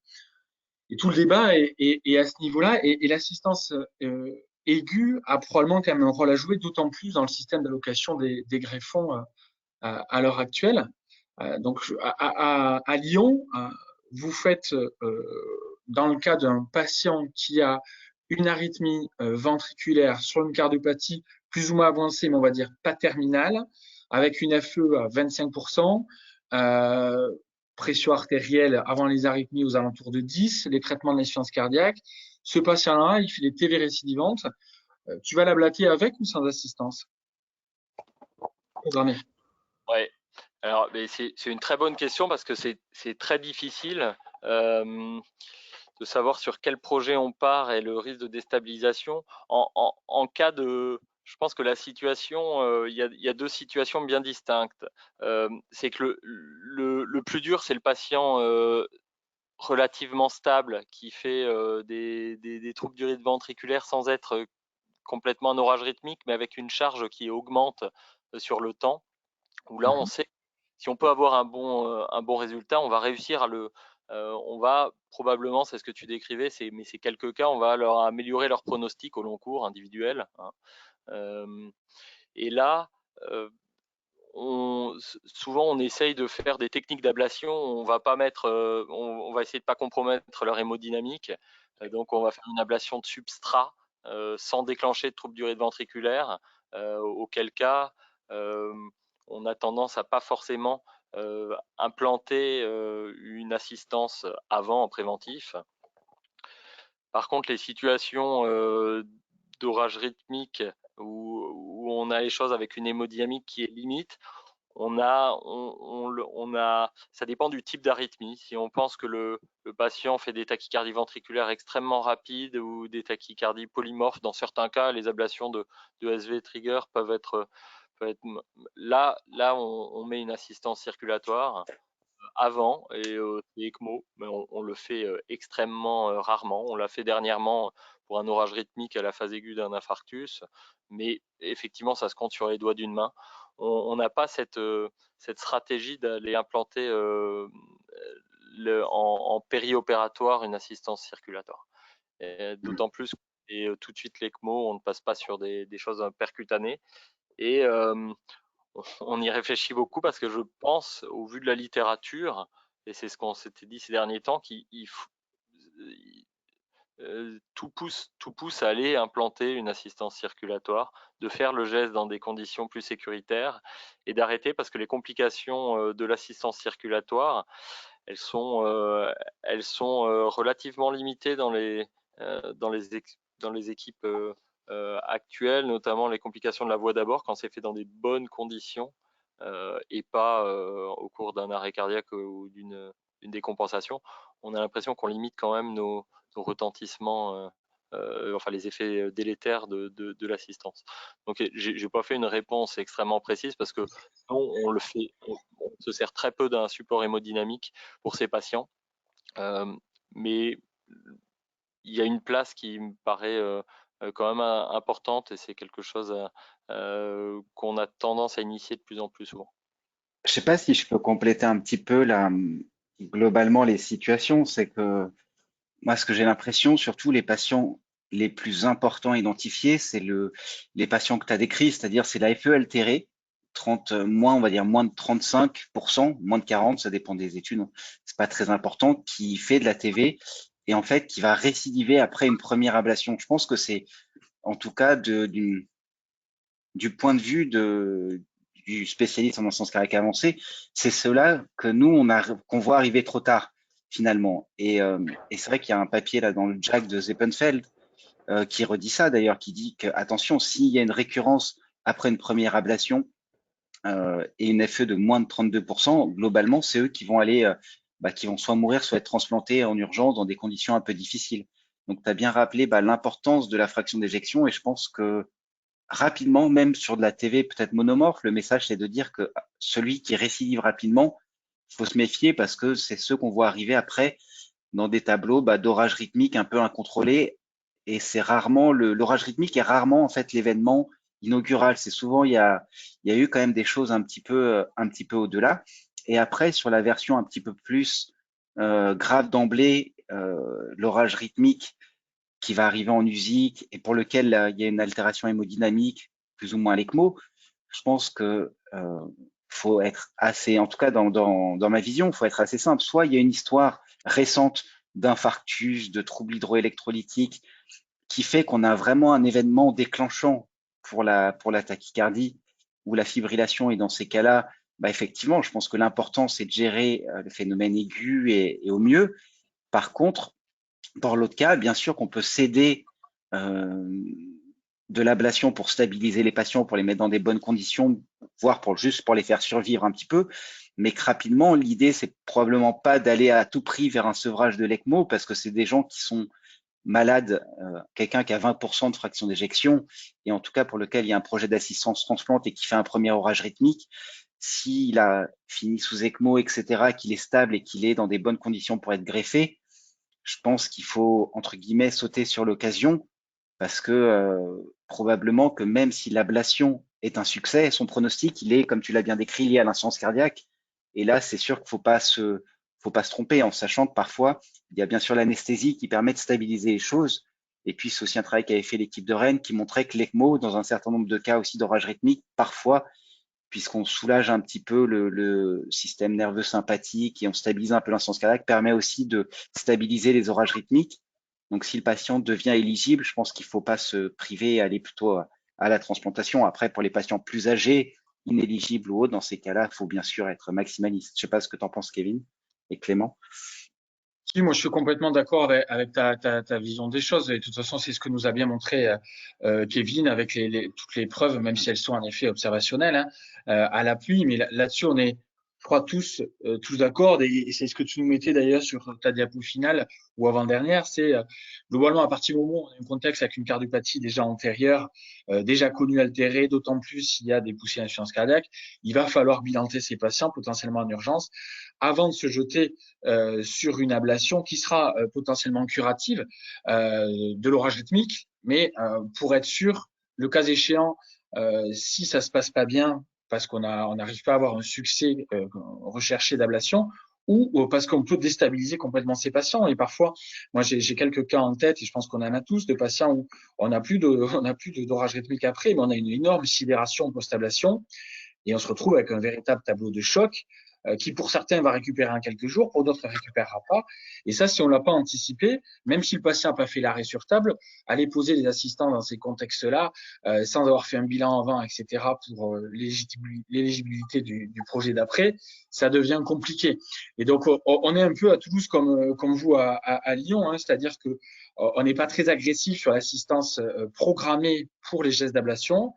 Et tout le débat est à ce niveau-là, et l'assistance aiguë a probablement quand même un rôle à jouer, d'autant plus dans le système d'allocation des greffons à l'heure actuelle. Donc à Lyon, vous faites, dans le cas d'un patient qui a une arythmie ventriculaire sur une cardiopathie plus ou moins avancée, mais on va dire pas terminale, avec une FE à 25%, pression artérielle avant les arythmies aux alentours de 10, les traitements de l'insuffisance cardiaque. Ce patient-là, il fait des TV récidivantes. Tu vas l'ablater avec ou sans assistance programmée? Ouais. Alors, c'est une très bonne question parce que c'est très difficile de savoir sur quel projet on part et le risque de déstabilisation. En cas de, je pense que la situation, il y a deux situations bien distinctes. C'est que le plus dur, c'est le patient relativement stable qui fait des troubles du rythme ventriculaire sans être complètement en orage rythmique, mais avec une charge qui augmente sur le temps. Où là, on sait si on peut avoir un bon résultat, on va réussir à on va probablement, c'est ce que tu décrivais, mais c'est quelques cas, on va leur améliorer leur pronostic au long cours individuel. Hein. Et là, souvent on essaye de faire des techniques d'ablation. On va pas mettre, on va essayer de pas compromettre leur hémodynamique. Donc on va faire une ablation de substrat sans déclencher de troubles du rythme ventriculaire. Auquel cas, on a tendance à pas forcément implanter une assistance avant en préventif. Par contre, les situations d'orage rythmique où on a les choses avec une hémodynamique qui est limite, ça dépend du type d'arythmie. Si on pense que le patient fait des tachycardies ventriculaires extrêmement rapides ou des tachycardies polymorphes, dans certains cas, les ablations de SV trigger peuvent être là, on met une assistance circulatoire avant et c'est ECMO, mais on le fait extrêmement rarement. On l'a fait dernièrement pour un orage rythmique à la phase aiguë d'un infarctus, mais effectivement, ça se compte sur les doigts d'une main. On n'a pas cette stratégie d'aller implanter en périopératoire une assistance circulatoire. D'autant plus et tout de suite l'ECMO, on ne passe pas sur des choses percutanées. Et on y réfléchit beaucoup parce que je pense, au vu de la littérature, et c'est ce qu'on s'était dit ces derniers temps, tout pousse à aller implanter une assistance circulatoire, de faire le geste dans des conditions plus sécuritaires et d'arrêter parce que les complications de l'assistance circulatoire, elles sont relativement limitées dans les équipes actuelles, notamment les complications de la voie d'abord quand c'est fait dans des bonnes conditions et pas au cours d'un arrêt cardiaque ou d'une décompensation. On a l'impression qu'on limite quand même nos retentissements, enfin les effets délétères de l'assistance. Donc j'ai pas fait une réponse extrêmement précise parce que on se sert très peu d'un support hémodynamique pour ces patients, mais il y a une place qui me paraît quand même importante et c'est quelque chose qu'on a tendance à initier de plus en plus souvent. Je sais pas si je peux compléter un petit peu globalement les situations. C'est que moi, ce que j'ai l'impression, surtout les patients les plus importants identifiés, c'est les patients que tu as décrits, c'est-à-dire c'est la FE altérée, 30, moins, on va dire moins de 35%, moins de 40, ça dépend des études, c'est pas très important, qui fait de la TV et en fait qui va récidiver après une première ablation. Je pense que c'est en tout cas du point de vue du spécialiste en insuffisance cardiaque avancée, c'est cela que nous qu'on voit arriver trop tard finalement. Et c'est vrai qu'il y a un papier là dans le JACC de Zeppenfeld qui redit ça d'ailleurs, qui dit que attention, s'il y a une récurrence après une première ablation et une FE de moins de 32%, globalement, c'est eux qui vont aller, qui vont soit mourir, soit être transplantés en urgence dans des conditions un peu difficiles. Donc, tu as bien rappelé l'importance de la fraction d'éjection et je pense que rapidement, même sur de la TV peut-être monomorphe, le message c'est de dire que celui qui récidive rapidement, il faut se méfier parce que c'est ceux qu'on voit arriver après dans des tableaux d'orage rythmique un peu incontrôlés. Et c'est rarement l'orage rythmique est rarement en fait l'événement inaugural. C'est souvent il y a eu quand même des choses un petit peu au-delà. Et après sur la version un petit peu plus grave d'emblée, l'orage rythmique qui va arriver en usique et pour lequel il y a une altération hémodynamique plus ou moins à l'ECMO, je pense que faut être assez, en tout cas dans ma vision, il faut être assez simple. Soit il y a une histoire récente d'infarctus, de troubles hydroélectrolytiques qui fait qu'on a vraiment un événement déclenchant pour la tachycardie ou la fibrillation. Et dans ces cas-là, effectivement, je pense que l'important, c'est de gérer le phénomène aigu et au mieux. Par contre, dans l'autre cas, bien sûr qu'on peut céder de l'ablation pour stabiliser les patients, pour les mettre dans des bonnes conditions, voire juste pour les faire survivre un petit peu, mais que rapidement, l'idée, c'est probablement pas d'aller à tout prix vers un sevrage de l'ECMO parce que c'est des gens qui sont malades, quelqu'un qui a 20% de fraction d'éjection et en tout cas pour lequel il y a un projet d'assistance transplante et qui fait un premier orage rythmique, s'il a fini sous ECMO, etc., qu'il est stable et qu'il est dans des bonnes conditions pour être greffé, je pense qu'il faut, entre guillemets, sauter sur l'occasion parce que probablement que même si l'ablation est un succès, son pronostic, il est, comme tu l'as bien décrit, lié à l'insuffisance cardiaque. Et là, c'est sûr qu'il faut pas se tromper en sachant que parfois, il y a bien sûr l'anesthésie qui permet de stabiliser les choses. Et puis, c'est aussi un travail qu'avait fait l'équipe de Rennes qui montrait que l'ECMO, dans un certain nombre de cas aussi d'orage rythmique, parfois, puisqu'on soulage un petit peu le système nerveux sympathique et on stabilise un peu l'insuffisance cardiaque, permet aussi de stabiliser les orages rythmiques. Donc, si le patient devient éligible, je pense qu'il ne faut pas se priver et aller plutôt à la transplantation. Après, pour les patients plus âgés, inéligibles ou autres, dans ces cas-là, il faut bien sûr être maximaliste. Je ne sais pas ce que tu en penses, Kevin et Clément. Si, moi, je suis complètement d'accord avec ta vision des choses. Et de toute façon, c'est ce que nous a bien montré Kevin avec toutes les preuves, même si elles sont en effet observationnelles, à l'appui. Mais là-dessus, on est crois, tous d'accord, et c'est ce que tu nous mettais d'ailleurs sur ta diapo finale ou avant-dernière, c'est globalement à partir du moment où on a un contexte avec une cardiopathie déjà antérieure, déjà connue, altérée, d'autant plus s'il y a des poussées d'insuffisance cardiaque, il va falloir bilanter ces patients potentiellement en urgence avant de se jeter sur une ablation qui sera potentiellement curative de l'orage rythmique, mais pour être sûr, le cas échéant, si ça se passe pas bien, parce on n'arrive pas à avoir un succès recherché d'ablation, ou parce qu'on peut déstabiliser complètement ces patients. Et parfois, moi j'ai quelques cas en tête, et je pense qu'on en a tous, de patients où on n'a plus d'orage rythmique après, mais on a une énorme sidération post-ablation, et on se retrouve avec un véritable tableau de choc qui pour certains va récupérer en quelques jours, pour d'autres ne récupérera pas. Et ça, si on ne l'a pas anticipé, même si le patient n'a pas fait l'arrêt sur table, aller poser des assistants dans ces contextes-là, sans avoir fait un bilan avant, etc., pour l'éligibilité du projet d'après, ça devient compliqué. Et donc, on est un peu à Toulouse comme vous à Lyon, hein, c'est-à-dire que on n'est pas très agressif sur l'assistance programmée pour les gestes d'ablation.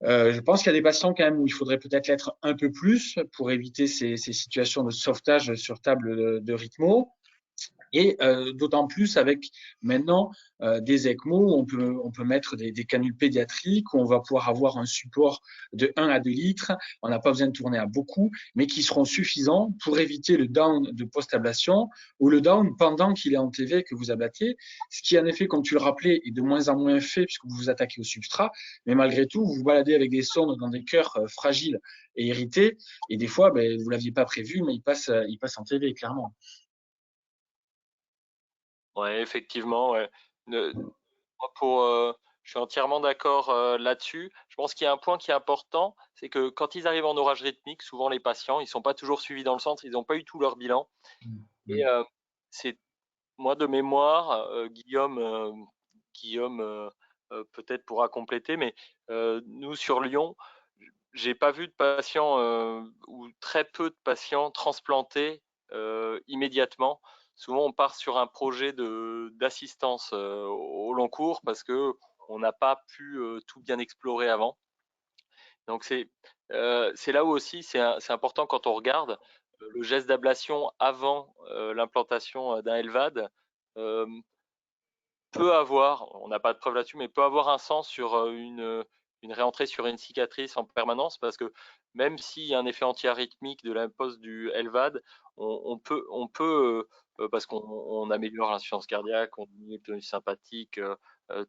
Je pense qu'il y a des patients quand même où il faudrait peut-être l'être un peu plus pour éviter ces situations de sauvetage sur table de rythmo. Et d'autant plus avec maintenant des ECMO où on peut mettre des canules pédiatriques, où on va pouvoir avoir un support de 1 à 2 litres. On n'a pas besoin de tourner à beaucoup, mais qui seront suffisants pour éviter le down de post-ablation ou le down pendant qu'il est en TV que vous ablatez. Ce qui, en effet, comme tu le rappelais, est de moins en moins fait puisque vous vous attaquez au substrat. Mais malgré tout, vous vous baladez avec des sondes dans des cœurs fragiles et irrités. Et des fois, ben, vous ne l'aviez pas prévu, mais il passe en TV, clairement. Ouais, effectivement, ouais. Je suis entièrement d'accord là-dessus. Je pense qu'il y a un point qui est important, c'est que quand ils arrivent en orage rythmique, souvent les patients, ils sont pas toujours suivis dans le centre, ils n'ont pas eu tout leur bilan. Et c'est moi de mémoire, Guillaume peut-être pourra compléter, mais nous sur Lyon, j'ai pas vu de patients ou très peu de patients transplantés immédiatement. Souvent, on part sur un projet d'assistance au long cours parce que on n'a pas pu tout bien explorer avant. Donc c'est là où aussi c'est important quand on regarde le geste d'ablation avant l'implantation d'un LVAD peut avoir, on n'a pas de preuve là-dessus, mais peut avoir un sens sur une réentrée sur une cicatrice en permanence parce que même s'il y a un effet antiarythmique de l'impose du LVAD, on peut parce qu'on améliore l'insuffisance cardiaque, on diminue le tonus sympathique,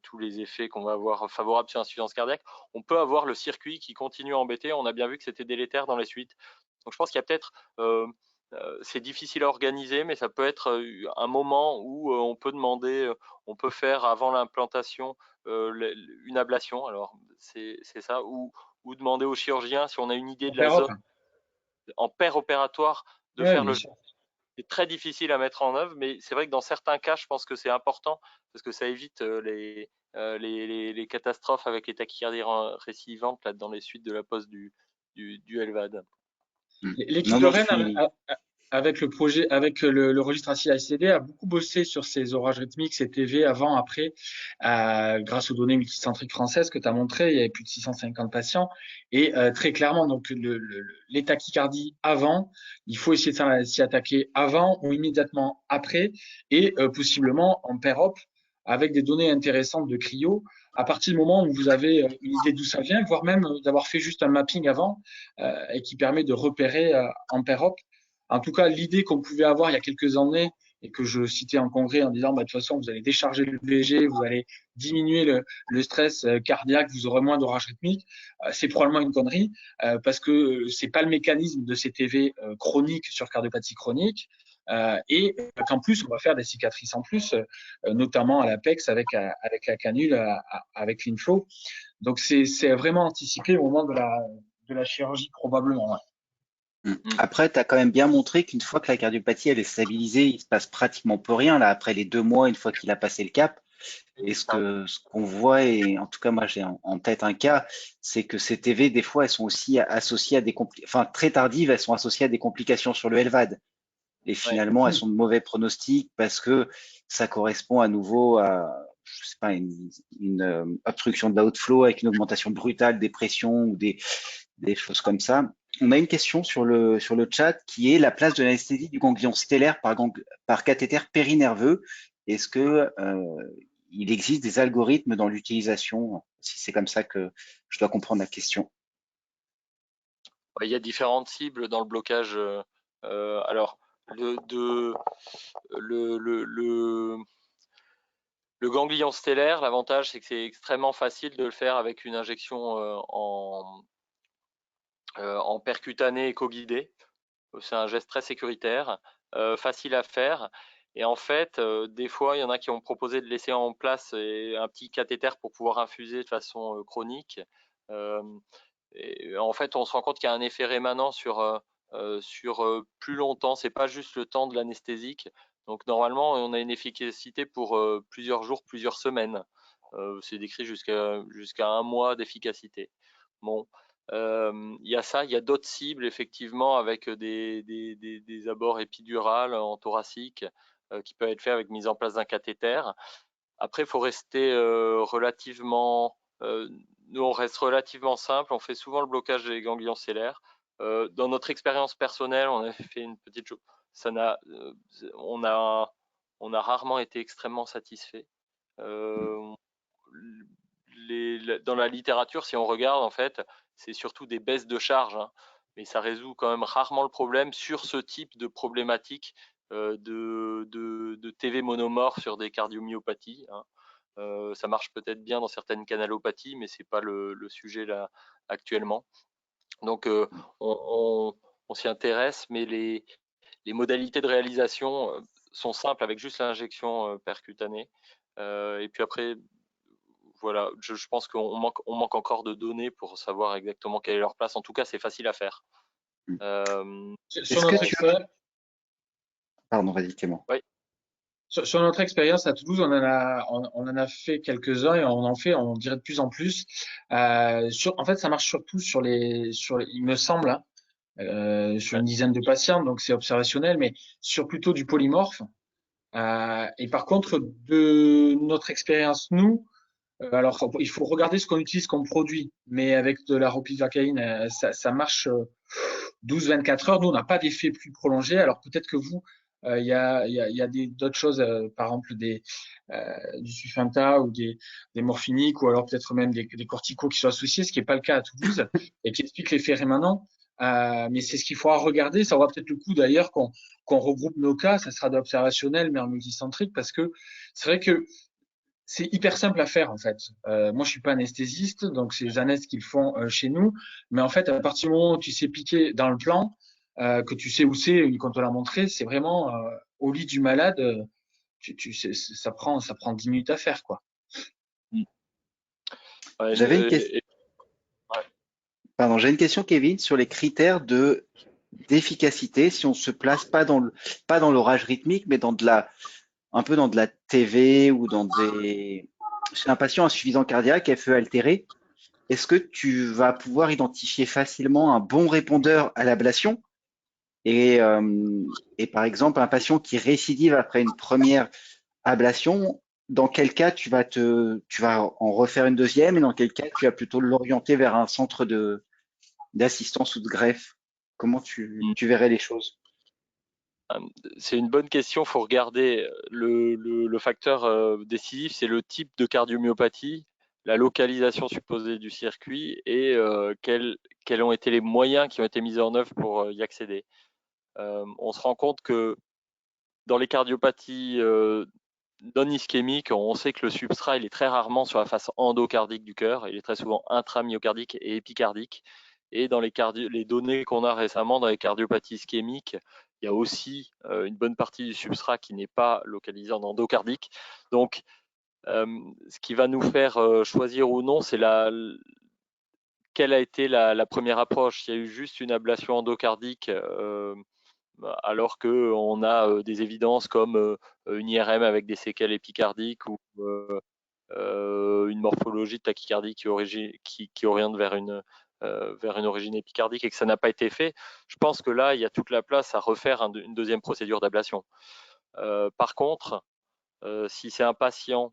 tous les effets qu'on va avoir favorables sur l'insuffisance cardiaque, on peut avoir le circuit qui continue à embêter. On a bien vu que c'était délétère dans les suites. Donc je pense qu'il y a peut-être c'est difficile à organiser, mais ça peut être un moment où on peut demander, on peut faire avant l'implantation une ablation. Alors c'est ça, ou demander au chirurgien si on a une idée de la zone en paire opératoire de faire le. C'est très difficile à mettre en œuvre, mais c'est vrai que dans certains cas, je pense que c'est important parce que ça évite les catastrophes avec les tachycardies récidivantes là, dans les suites de la pose du LVAD. L'équipe de Rennes, avec le projet, avec le registre assis ACD, a beaucoup bossé sur ces orages rythmiques, ces TV avant, après, grâce aux données multicentriques françaises que tu as montré. Il y avait plus de 650 patients. Et très clairement, donc les tachycardies avant, il faut essayer de s'y attaquer avant ou immédiatement après, et possiblement en pair-op, avec des données intéressantes de cryo, à partir du moment où vous avez une idée d'où ça vient, voire même d'avoir fait juste un mapping avant, et qui permet de repérer en pair-op. En tout cas, l'idée qu'on pouvait avoir il y a quelques années et que je citais en congrès en disant, bah, de toute façon, vous allez décharger le VG, vous allez diminuer le stress cardiaque, vous aurez moins d'orage rythmique, c'est probablement une connerie parce que c'est pas le mécanisme de ces TV chroniques sur cardiopathie chronique. Et qu'en plus, on va faire des cicatrices en plus, notamment à l'apex avec la canule, avec l'Inflow. Donc, c'est vraiment anticipé au moment de la chirurgie, probablement. Ouais. Après, tu as quand même bien montré qu'une fois que la cardiopathie elle est stabilisée, il se passe pratiquement plus rien là après les 2 mois, une fois qu'il a passé le cap. Et ce qu'on voit, et en tout cas moi j'ai en tête un cas, c'est que ces TV des fois elles sont aussi associées à des enfin très tardives, elles sont associées à des complications sur le LVAD. Et finalement elles sont de mauvais pronostics parce que ça correspond à nouveau à je sais pas une obstruction de l'outflow avec une augmentation brutale des pressions ou des choses comme ça. On a une question sur le chat qui est la place de l'anesthésie du ganglion stellaire par cathéter périnerveux. Est-ce que il existe des algorithmes dans l'utilisation, si c'est comme ça que je dois comprendre la question? Il y a différentes cibles dans le blocage. Alors, le, de, le ganglion stellaire, l'avantage, c'est que c'est extrêmement facile de le faire avec une injection en percutané éco-guidé. C'est un geste très sécuritaire, facile à faire. Et en fait, des fois, il y en a qui ont proposé de laisser en place un petit cathéter pour pouvoir infuser de façon chronique. Et en fait, on se rend compte qu'il y a un effet rémanent sur plus longtemps. C'est pas juste le temps de l'anesthésique. Donc normalement, on a une efficacité pour plusieurs jours, plusieurs semaines. C'est décrit jusqu'à un mois d'efficacité. Bon, il y a ça, il y a d'autres cibles effectivement avec des abords épidurales en thoracique qui peuvent être faits avec mise en place d'un cathéter. Après, il faut rester relativement. Nous, on reste relativement simple. On fait souvent le blocage des ganglions stellaires. Dans notre expérience personnelle, on a fait une petite chose. On a rarement été extrêmement satisfait. Dans la littérature, si on regarde, en fait, c'est surtout des baisses de charge, hein, mais ça résout quand même rarement le problème sur ce type de problématique de TV monomorphe sur des cardiomyopathies, hein. Ça marche peut-être bien dans certaines canalopathies, mais c'est pas le sujet là actuellement. Donc on s'y intéresse, mais les modalités de réalisation sont simples avec juste l'injection percutanée. Et puis après, voilà, je pense qu'on manque encore de données pour savoir exactement quelle est leur place. En tout cas, c'est facile à faire. Sur Est-ce que notre tu expérience, Pardon, vas-y, Clément. Oui. sur notre expérience à Toulouse, on en a fait quelques-uns et on en fait, on dirait de plus en plus. En fait, ça marche surtout il me semble, hein, sur une dizaine de patients, donc c'est observationnel, mais sur plutôt du polymorphe. Et par contre, de notre expérience, nous, alors il faut regarder ce qu'on utilise comme produit, mais avec de la ropivacaïne, ça marche 12-24 heures. Nous, on n'a pas d'effet plus prolongé. Alors peut-être que vous, il y a d'autres choses, par exemple du Sufenta ou des morphiniques, ou alors peut-être même des corticos qui sont associés, ce qui n'est pas le cas à Toulouse, et qui explique l'effet rémanent. Mais c'est ce qu'il faudra regarder. Ça aura peut-être le coup d'ailleurs qu'on regroupe nos cas. Ça sera d'observationnel, mais en multicentrique, parce que c'est vrai que c'est hyper simple à faire en fait. Moi, je suis pas anesthésiste, donc c'est les anesthésistes qui le font chez nous. Mais en fait, à partir du moment où tu sais piquer dans le plan, que tu sais où c'est, quand on te l'a montré, c'est vraiment au lit du malade. Ça prend 10 minutes à faire quoi. Ouais, J'avais une question. ouais. Pardon, j'ai une question, Kevin, sur les critères d'efficacité. Si on se place pas dans l'orage rythmique, mais un peu dans de la TV ou chez un patient insuffisant cardiaque, FE altéré, est-ce que tu vas pouvoir identifier facilement un bon répondeur à l'ablation et par exemple un patient qui récidive après une première ablation, dans quel cas tu vas en refaire une deuxième et dans quel cas tu vas plutôt l'orienter vers un centre d'assistance ou de greffe? Comment tu verrais les choses? C'est une bonne question. Il faut regarder le facteur décisif, c'est le type de cardiomyopathie, la localisation supposée du circuit et quels ont été les moyens qui ont été mis en œuvre pour y accéder. On se rend compte que dans les cardiopathies non ischémiques, on sait que le substrat il est très rarement sur la face endocardique du cœur, il est très souvent intramyocardique et épicardique. Et dans les données qu'on a récemment dans les cardiopathies ischémiques, il y a aussi une bonne partie du substrat qui n'est pas localisé en endocardique. Donc, ce qui va nous faire choisir ou non, c'est quelle a été la première approche. S'il y a eu juste une ablation endocardique, alors qu'on a des évidences comme une IRM avec des séquelles épicardiques ou une morphologie de tachycardie qui oriente vers une origine épicardique et que ça n'a pas été fait, je pense que là, il y a toute la place à refaire une deuxième procédure d'ablation. Par contre, si c'est un patient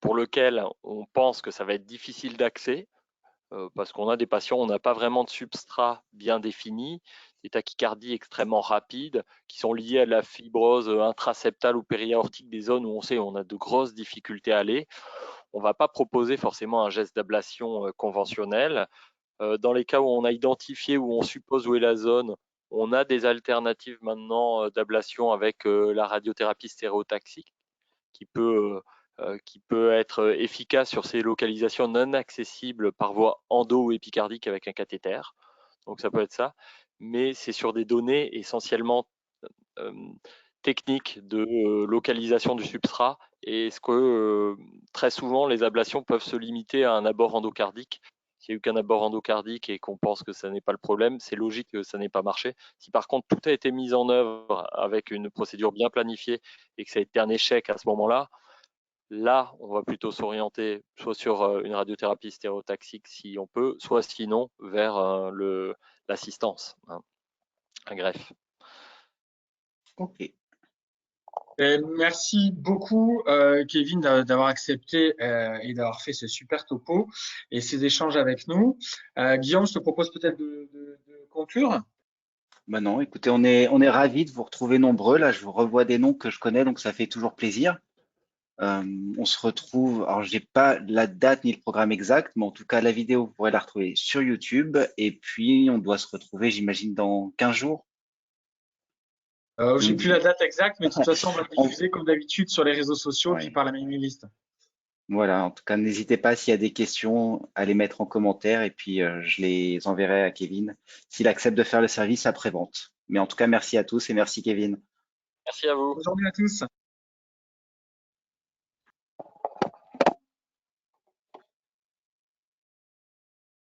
pour lequel on pense que ça va être difficile d'accès, parce qu'on a des patients, on n'a pas vraiment de substrat bien défini, des tachycardies extrêmement rapides qui sont liées à la fibrose intraseptale ou périaortique des zones où on sait on a de grosses difficultés à aller. On ne va pas proposer forcément un geste d'ablation conventionnel. Dans les cas où on a identifié, où on suppose où est la zone, on a des alternatives maintenant d'ablation avec la radiothérapie stéréotaxique qui peut être efficace sur ces localisations non accessibles par voie endo ou épicardique avec un cathéter. Donc ça peut être ça, mais c'est sur des données essentiellement techniques de localisation du substrat, et ce que très souvent les ablations peuvent se limiter à un abord endocardique. S'il n'y a eu qu'un abord endocardique et qu'on pense que ça n'est pas le problème, c'est logique que ça n'ait pas marché. Si par contre tout a été mis en œuvre avec une procédure bien planifiée et que ça a été un échec à ce moment-là, là, on va plutôt s'orienter soit sur une radiothérapie stéréotaxique si on peut, soit sinon vers l'assistance, hein, un greffe. Ok. Merci beaucoup, Kevin, d'avoir accepté et d'avoir fait ce super topo et ces échanges avec nous. Guillaume, je te propose peut-être de conclure. Bah non, écoutez, on est ravis de vous retrouver nombreux. Là, je vous revois des noms que je connais, donc ça fait toujours plaisir. On se retrouve, alors j'ai pas la date ni le programme exact, mais en tout cas la vidéo, vous pourrez la retrouver sur YouTube. Et puis on doit se retrouver, j'imagine, dans 15 jours. J'ai plus la date exacte, mais de toute façon, on va le On- diffuser comme d'habitude sur les réseaux sociaux, puis ouais. par la mailing list. Voilà, en tout cas, n'hésitez pas s'il y a des questions à les mettre en commentaire et puis je les enverrai à Kevin s'il accepte de faire le service après-vente. Mais en tout cas, merci à tous et merci Kevin. Merci à vous. Bonne journée à tous.